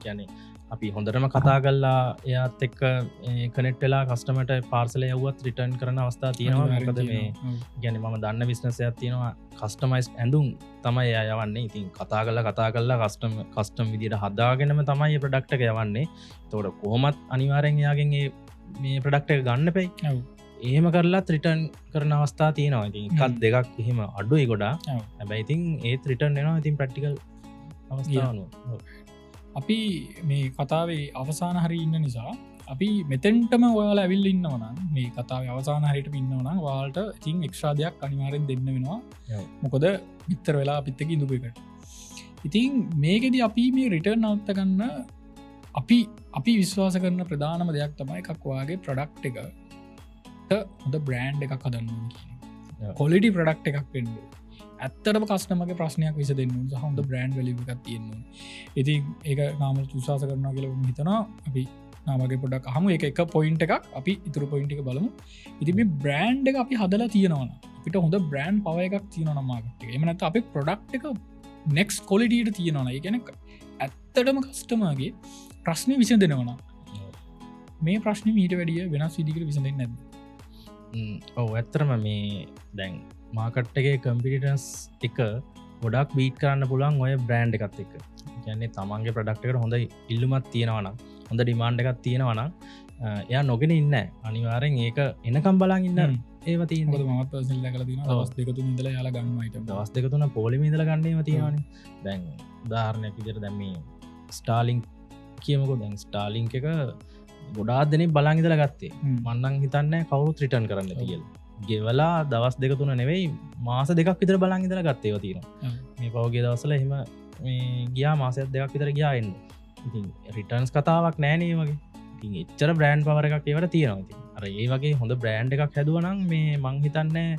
කියන්නේ අපි හොඳටම කතා කරලා එයාත් එක්ක කනෙක්ට් වෙලා කස්ටමර්ට පාර්සල් යවුවත් රිටර්න් කරන අවස්ථා තියෙනවා. මොකද මේ කියන්නේ මම දන්න බිස්නස් එකක් තියෙනවා කස්ටමයිස් ඇඳුම් තමයි එයා යවන්නේ. ඉතින් කතා කරලා කස්ටම් විදියට හදාගෙනම තමයි මේ ප්‍රොඩක්ට් එක යවන්නේ. ඒතකොට කොහොමත් අනිවාර්යෙන් එයාගෙන් මේ ප්‍රොඩක්ට් එක ගන්න එපයි. එහෙම කරලා රිටර්න් කරන අවස්ථා තියෙනවා. ඉතින් එකක් දෙකක් එහෙම අඩුයි ගොඩා. හැබැයි ඉතින් ඒත් රිටර්න් වෙනවා. ඉතින් ප්‍රැක්ටිකල් අවස්ථාවන අපි මේ කතාවේ අවසාන හරි ඉන්න නිසා අපි මෙතෙන්ටම ඔයාලා ඇවිල්ලා ඉන්නවනම් මේ කතාවේ අවසාන හරියටම ඉන්නවනම් ඔයාලට ඉතින් එක්ස්ට්‍රා දෙයක් අනිවාර්යෙන් දෙන්න වෙනවා. මොකද විතර වෙලා අපිත් එක්ක ඉඳපු එකට. ඉතින් මේකෙදි අපි මේ රිටර්න් අවුත් ගන්න අපි විශ්වාස කරන ප්‍රධානම දෙයක් තමයි එකක් ඔයාගේ ප්‍රොඩක්ට් එක හොඳ බ්‍රෑන්ඩ් එකක් හදන්න ඕනේ කියන එක. ක්වොලිටි ප්‍රොඩක්ට් එකක් වෙන්න ඕනේ. ඇත්තටම කස්ටමර්ගේ ප්‍රශ්නයක් විසඳෙන්න ඕනේ. සහ හොඳ බ්‍රෑන්ඩ් වැලියු එකක් තියෙන්න ඕනේ. ඉතින් ඒක නාමල් විශ්වාස කරනවා කියලා මම හිතනවා. අපි නාමගේ පොඩ්ඩක් අහමු. ඒක එක පොයින්ට් එකක්. අපි ඊටු පොයින්ට් එක බලමු. ඉතින් මේ බ්‍රෑන්ඩ් එක අපි හදලා තියෙනවා නම් අපිට හොඳ බ්‍රෑන්ඩ් පවර් එකක් තියෙනවා නම් මාකට් එකේ. එහෙම නැත්නම් අපේ ප්‍රොඩක්ට් එක නෙක්ස්ට් ක්වොලිටි එකට තියෙනවා නම් ඒ කියන්නේ ඇත්තටම කස්ටමර්ගේ ප්‍රශ්නේ විසඳෙනවා නම් මේ ප්‍රශ්නේ මීට වැඩිය වෙනස් විදිහකට විසඳෙන්නේ නැද්ද? ඔව් ඇත්තටම මේ දැන් මාකට් එකේ කම්පිටිටර්ස් එක ගොඩක් බීට් කරන්න පුළුවන් ඔය බ්‍රෑන්ඩ් එකත් එක්ක. කියන්නේ තමන්ගේ ප්‍රොඩක්ට් එකට හොඳ ඉල්ලුමක් තියෙනවා නම් හොඳ ඩිමාන්ඩ් එකක් තියෙනවා නම් එයා නොගෙන ඉන්නේ නැහැ. අනිවාර්යෙන් ඒක එනකම් බලන් ඉන්න ඒවා තියෙනවා. මොකද මමත් පර්සනල් එකලා තියෙනවා. දවස් දෙක තුන ඉඳලා යාලා ගන්නවා අයිටම්. දවස් දෙක තුන පොලිමේ ඉඳලා ගන්න ඒවා තියෙනවානේ. දැන් උදාහරණයක් විදිහට දැන් මේ ස්ටාර්ලින්ක් කියමුකෝ. දැන් ස්ටාර්ලින්ක් එක ගොඩාක් දෙනෙක් බලන් ඉඳලා ගත්තේ. මම නම් හිතන්නේ කවුරුත් රිටර්න් කරන්න කියලා. ගෙවලා දවස් දෙක තුන නෙවෙයි මාස දෙකක් විතර බලන් ඉඳලා ගත්තේ ඒවා තියෙනවා. මේ පහුගිය දවස්වල එහෙම මේ ගියා මාසයක් දෙකක් විතර ගියා එන්න. ඉතින් රිටර්න්ස් කතාවක් නැහැ නේ වගේ. ඉතින් එච්චර බ්‍රෑන්ඩ් පවර් එකක් ඒවට තියෙනවා. ඉතින් අර ඒ වගේ හොඳ බ්‍රෑන්ඩ් එකක් හැදුවා නම් මේ මං හිතන්නේ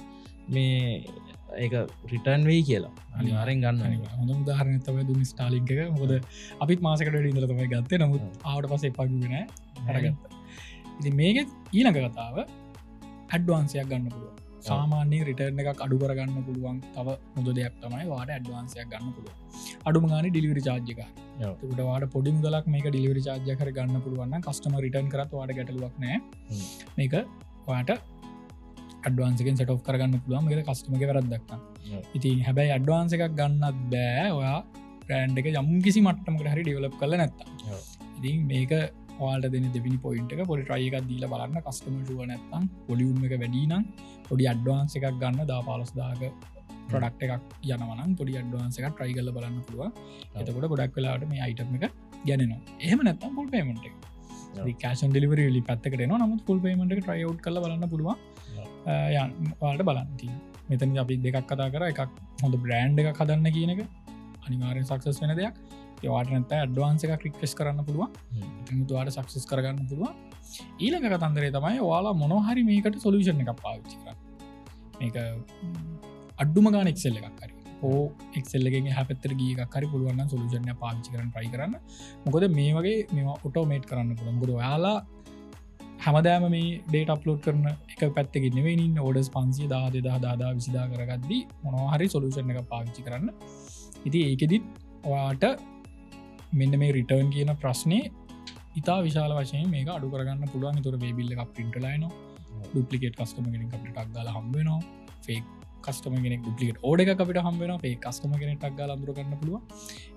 මේ ඒක රිටර්න් වෙයි කියලා. අනිවාර්යෙන් ගන්න ඕනේ. හොඳ උදාහරණයක් තමයි දුන්නේ ස්ටාර්ලින්ක් එක. මොකද අපිත් මාසයකට වැඩි ඉඳලා තමයි ගත්තේ. නමුත් ආවට පස්සේ එපා කිව්වේ නෑ. අරගත්තා. ඉතින් මේකේ ඊළඟ කතාව ඇඩ්වාන්සයක් ගන්න පුළුවන්. සාමාන්‍ය රිටර්න් එකක් අඩු කරගන්න පුළුවන් තව හොඳ දෙයක් තමයි වාට ඇඩ්වාන්සයක් ගන්න පුළුවන්. අඩුම ගානේ ඩිලිවරි charge එක. ඒකට වාට පොඩි මුදලක් මේක ඩිලිවරි charge එක කර ගන්න පුළුවන් නම් කස්ටමර් රිටර්න් කරත් වාට ගැටලුවක් නැහැ. මේක වාට ඇඩ්වාන්ස් එකෙන් සෙට් ඔෆ් කරගන්න පුළුවන්. මේක කස්ටමර්ගේ වැරද්දක් නෑ. ඉතින් හැබැයි ඇඩ්වාන්ස් එකක් ගන්නත් බෑ ඔයා බ්‍රෑන්ඩ් එක යම් කිසි මට්ටමකට හරි ඩෙවලොප් කරලා නැත්තම්. ඉතින් මේක වාල්ට දෙන දෙවිනි පොයින්ට එක පොඩි ට්‍රයි එකක් දීලා බලන්න කස්ටමර් ෂුව නැත්තම් වොලියුම් එක වැඩි නම් පොඩි ඇඩ්වාන්ස් එකක් ගන්න 10-15000ක ප්‍රොඩක්ට් එකක් යනවනම් පොඩි ඇඩ්වාන්ස් එකක් try කරලා බලන්න පුළුවන්. එතකොට ගොඩක් වෙලාවට මේ item එක ගන්නනවා. එහෙම නැත්තම් full payment එක. ඉතින් cash on delivery වලින් පැත්තකට එනවා. නමුත් full payment එක try out කරලා බලන්න පුළුවන්. ඔයාලට බලන්න තියෙනවා. මෙතනදී අපි දෙකක් කතා කරා. එකක් හොඳ brand එකක් හදන්න කියන එක අනිවාර්යෙන් success වෙන දෙයක්. ඒ වාට නැත්නම් ඇඩ්වාන්ස් එකක් රික්වෙස්ට් කරන්න පුළුවන්. එතන ඔයාලට සක්සස් කරගන්න පුළුවන්. ඊළඟ කතන්දරේ තමයි ඔයාලා මොනවා හරි මේකට සොලියුෂන් එකක් පාවිච්චි කරන්න. මේක අඩ්ඩුම ගාන Excel එකක් හරි. Excel එකෙන් එහා පැත්තට ගිය එකක් හරි පුළුවන් නම් සොලියුෂන් එක පාවිච්චි කරන්න try කරන්න. මොකද මේ වගේ මේවා ඔටෝමේට් කරන්න පුළුවන්. මොකද ඔයාලා හැමදාම මේ data upload කරන එක පැත්තකින් නෙවෙයි ඉන්නේ orders 500 10000 20000 කරගද්දී මොනවා හරි සොලියුෂන් එකක් පාවිච්චි කරන්න. ඉතින් ඒකෙදිත් ඔයාට මෙන්න මේ රිටර්න් කියන ප්‍රශ්නේ ඉතා විශාල වශයෙන් මේක අඩු කරගන්න පුළුවන්. ඒතකොට මේ බිල් එකක් print වෙලා එනවා. ඩුප්ලිකේට් කස්ටමර් කෙනෙක් අපිට ටක් ගාලා හම්බ වෙනවා. ෆේක් කස්ටමර් කෙනෙක් ඩුප්ලිකේට් ඕඩර් එකක් අපිට හම්බ වෙනවා. ෆේක් කස්ටමර් කෙනෙක් ටක් ගාලා අඳුර ගන්න පුළුවන්.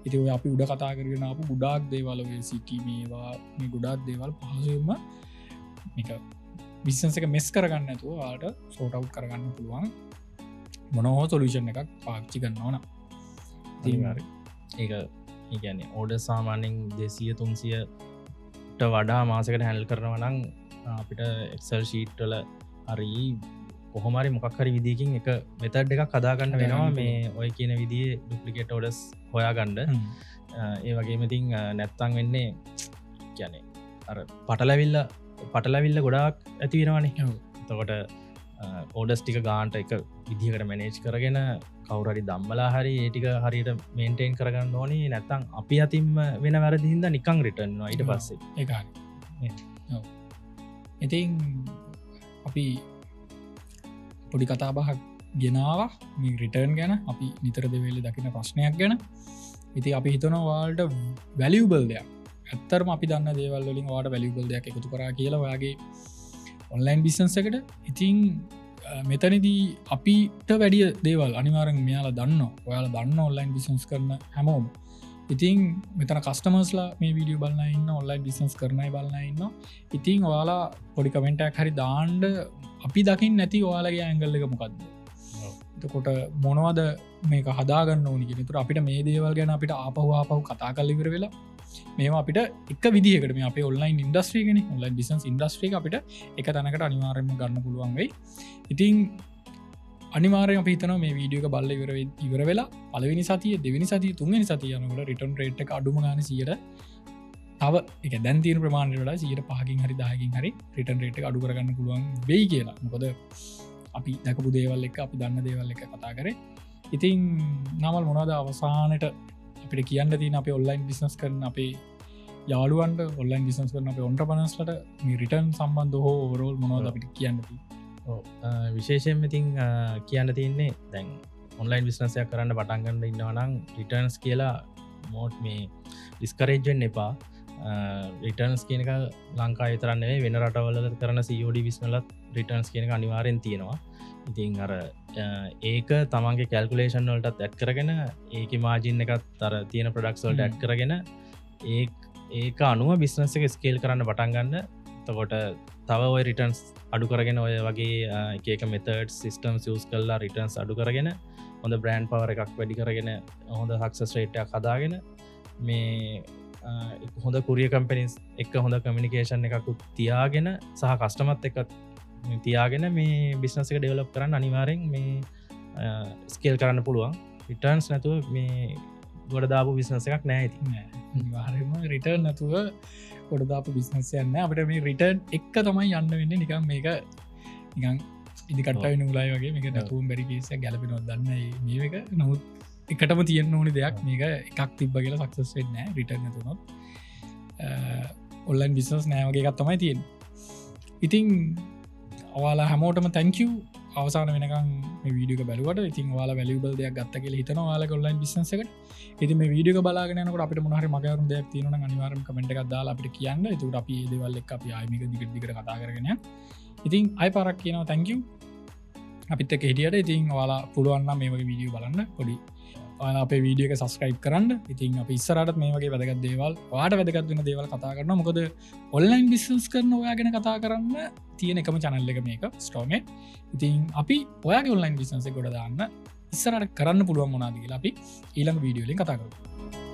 ඉතින් ඔය අපි උඩ කතා කරගෙන ආපු ගොඩාක් දේවල් ඔය සිටි මේවා මේ ගොඩාක් දේවල් පහසුවෙන්ම මේක බිස්නස් එක මෙස් කරගන්න නැතුව ඔයාලට සෝට් අවුට් කරගන්න පුළුවන්. මොනවා සොලියුෂන් එකක් පාවිච්චි කරනවා නම්. ඉතින් හරි. ඒක කියන්නේ ඕඩර් සාමාන්‍යයෙන් 200-300ට වඩා මාසකට හැන්ඩල් කරනවා නම් අපිට Excel sheet වල හරි කොහොම හරි මොකක් හරි විදිහකින් එක මෙතඩ් එකක් හදාගන්න වෙනවා මේ ඔය කියන විදිහේ ඩුප්ලිකේට් ඕඩර්ස් හොයාගන්න. ඒ වගේම ඉතින් නැත්තම් වෙන්නේ කියන්නේ අර පටලැවිල්ල ගොඩාක් ඇති වෙනවනේ. එතකොට ඕඩර්ස් ටික ගානට එක විදිහකට මැනේජ් කරගෙන කවුරරි දම්මලා හරි ඒටික හරියට මේන්ටේන් කරගන්න ඕනේ. නැත්තම් අපි අතින්ම වෙන වැරදි හින්දා නිකන් රිටර්න් වෙනවා ඊට පස්සේ. ඒක හරි. ඉතින් අපි පොඩි කතා බහක් ගෙනාවා මේ රිටර්න් ගැන. අපි නිතර දෙවෙලේ දකින ප්‍රශ්නයක් ගැන. ඉතින් අපි හිතනවා ඔයාලට වැලියබල් දෙයක්. ඇත්තටම අපි දන්න දේවල් වලින් ඔයාලට වැලියබල් දෙයක් එකතු කරා කියලා ඔයාගේ ඔන්ලයින් බිස්නස් එකට. ඉතින් මෙතනදී අපිට වැඩිය දේවල් අනිවාර්යෙන් මෙයාලා දන්නවා. ඔයාලා දන්න ඔන්ලයින් බිස්නස් කරන හැමෝම. ඉතින් මෙතන කස්ටමර්ස්ලා මේ වීඩියෝ බලන ඉන්න ඔන්ලයින් බිස්නස් කරන අය බලන ඉන්නවා. ඉතින් ඔයාලා පොඩි කමෙන්ට් එකක් හරි දාන්න. අපි දකින්න නැති ඔයාලගේ ඇන්ගල් එක මොකද්ද? එතකොට මොනවද මේක හදාගන්න ඕනි කියන. ඒතර අපිට මේ දේවල් ගැන අපිට ආපහු කතා කරලා ඉවර වෙලා මේවා අපිට එක විදිහකට මේ අපේ ඔන්ලයින් ඉන්ඩස්ට්‍රි එක නේ ඔන්ලයින් බිස්නස් ඉන්ඩස්ට්‍රි එක අපිට එක තැනකට අනිවාර්යයෙන්ම ගන්න පුළුවන් වෙයි. ඉතින් අනිවාර්යෙන් අපි හිතනවා මේ වීඩියෝ එක බලලා ඉවර වෙලා පළවෙනි සතිය දෙවෙනි සතිය තුන්වෙනි සතිය යනකොට රිටර්න් රේට් එක අඩුම ගානේ 100ට තව ඒක දැන් තියෙන ප්‍රමාණයට වඩා 5කින් හරි 10කින් හරි රිටර්න් රේට් එක අඩු කරගන්න පුළුවන් වෙයි කියලා. මොකද අපි දැකපු දේවල් එක්ක අපි දන්න දේවල් එක්ක කතා කරේ. ඉතින් නමල් මොනවද අවසානට අපිට කියන්න තියෙන අපේ ඔන්ලයින් බිස්නස් කරන අපේ යාළුවන්ට ඔන්ලයින් බිස්නස් කරන අපේ ඔන්ටර්ප්‍රනර්ස්ලට මේ රිටර්න් සම්බන්ධව හෝ ඕවරෝල් මොනවද අපිට කියන්න තියෙන්නේ? විශේෂයෙන්ම ඉතින් කියන්න තියෙන්නේ දැන් ඔන්ලයින් බිස්නස් එකක් කරන්න පටන් ගන්න ඉන්නවා නම් රිටර්න්ස් කියලා මෝඩ් මේ ඩිස්කරේජ් වෙන්න එපා. රිටර්න්ස් කියන එක ලංකාවේ විතරක් නෙවෙයි වෙන රටවල කරන COD බිස්නස් වලත් රිටර්න්ස් කියන එක අනිවාර්යෙන් තියෙනවා. ඉතින් අර ඒක තමන්ගේ කැල්කුලේෂන් වලටත් ඇඩ් කරගෙන ඒකේ මාජින් එකත් අර තියෙන ප්‍රොඩක්ට්ස් වලට ඇඩ් කරගෙන ඒක අනුව බිස්නස් එක ස්කේල් කරන්න පටන් ගන්න. එතකොට තව ඔය රිටර්න්ස් අඩු කරගෙන ඔය වගේ එක මෙතඩ්ස් සිස්ටම්ස් යූස් කරලා රිටර්න්ස් අඩු කරගෙන හොඳ බ්‍රෑන්ඩ් පවර් එකක් වැඩි කරගෙන හොඳ සක්සස් රේට් එකක් හදාගෙන මේ හොඳ කුරියර් කම්පැනිස් එක්ක හොඳ කමියුනිකේෂන් එකක් තියාගෙන සහ කස්ටමර්ත් එක්ක තියාගෙන මේ බිස්නස් එක ඩෙවලොප් කරන්න අනිවාර්යෙන් මේ ස්කේල් කරන්න පුළුවන්. රිටර්න්ස් නැතුව මේ ගොඩ දාපු බිස්නස් එකක් නැහැ. ඉතින් අනිවාර්යෙන්ම රිටර්න් නැතුව ගොඩ දාපු බිස්නස් එකක් නැහැ. අපිට මේ රිටර්න් එක තමයි යන්න වෙන්නේ. නිකන් මේක නිකන් ඉදිකට වෙන උලයි වගේ මේක නැතුවම බැරි කේස් එකක් ගැලපෙනවද දන්නේ මේක. නමුත් එකටම තියෙන්න ඕනේ දෙයක් මේක එකක් තිබ්බ කියලා සක්සස් වෙන්නේ නැහැ. රිටර්න් නැතුනොත් ඔන්ලයින් බිස්නස් නැහැ වගේ එකක් තමයි තියෙන්නේ. ඉතින් ඔයාලා හැමෝටම thank you අවසාන වෙනකන් මේ වීඩියෝ එක බලුවට. ඉතින් ඔයාලා වැලියබල් දෙයක් ගත්ත කියලා හිතනවා ඔයාලගේ ඔන්ලයින් බිස්නස් එකට. ඉතින් මේ වීඩියෝ එක බලාගෙන යනකොට අපිට මොන හරි මගහැරුණු දෙයක් තියෙනවා නම් අනිවාර්යයෙන්ම කමෙන්ට් එකක් දාලා අපිට කියන්න. එතකොට අපි මේ දේවල් එක්ක අපි ආයෙ මේක දිගට කතා කරගෙන යන්න. ඉතින් ආයෙ පාරක් කියනවා thank you අපිත් එක්ක හිටියට. ඉතින් ඔයාලා පුළුවන් නම් මේ වගේ වීඩියෝ බලන්න පොඩි අපේ වීඩියක සස්ක්‍රයිබ් කරන්න. ඉතින් අප ඉස්සරට මේ වගේ වැදගත් දේවල් වාට වැදගත් වෙන දේවල් කතා කරන්න. මොකද ඔන්ලයින් බිස්නස් කරන ඔයා ගැන කතා කරන්න තියෙන එකම චැනල් එක මේක ස්ටෝම. ඉතින් අපි ඔයාගේ ඔන්ලයින් බිස්නස ගොඩ දාන්න ඉස්සරට කරන්න පුළුවන් මොනාද කියලා අපි ඊළඟ වීඩියෝලින් කතා කරු.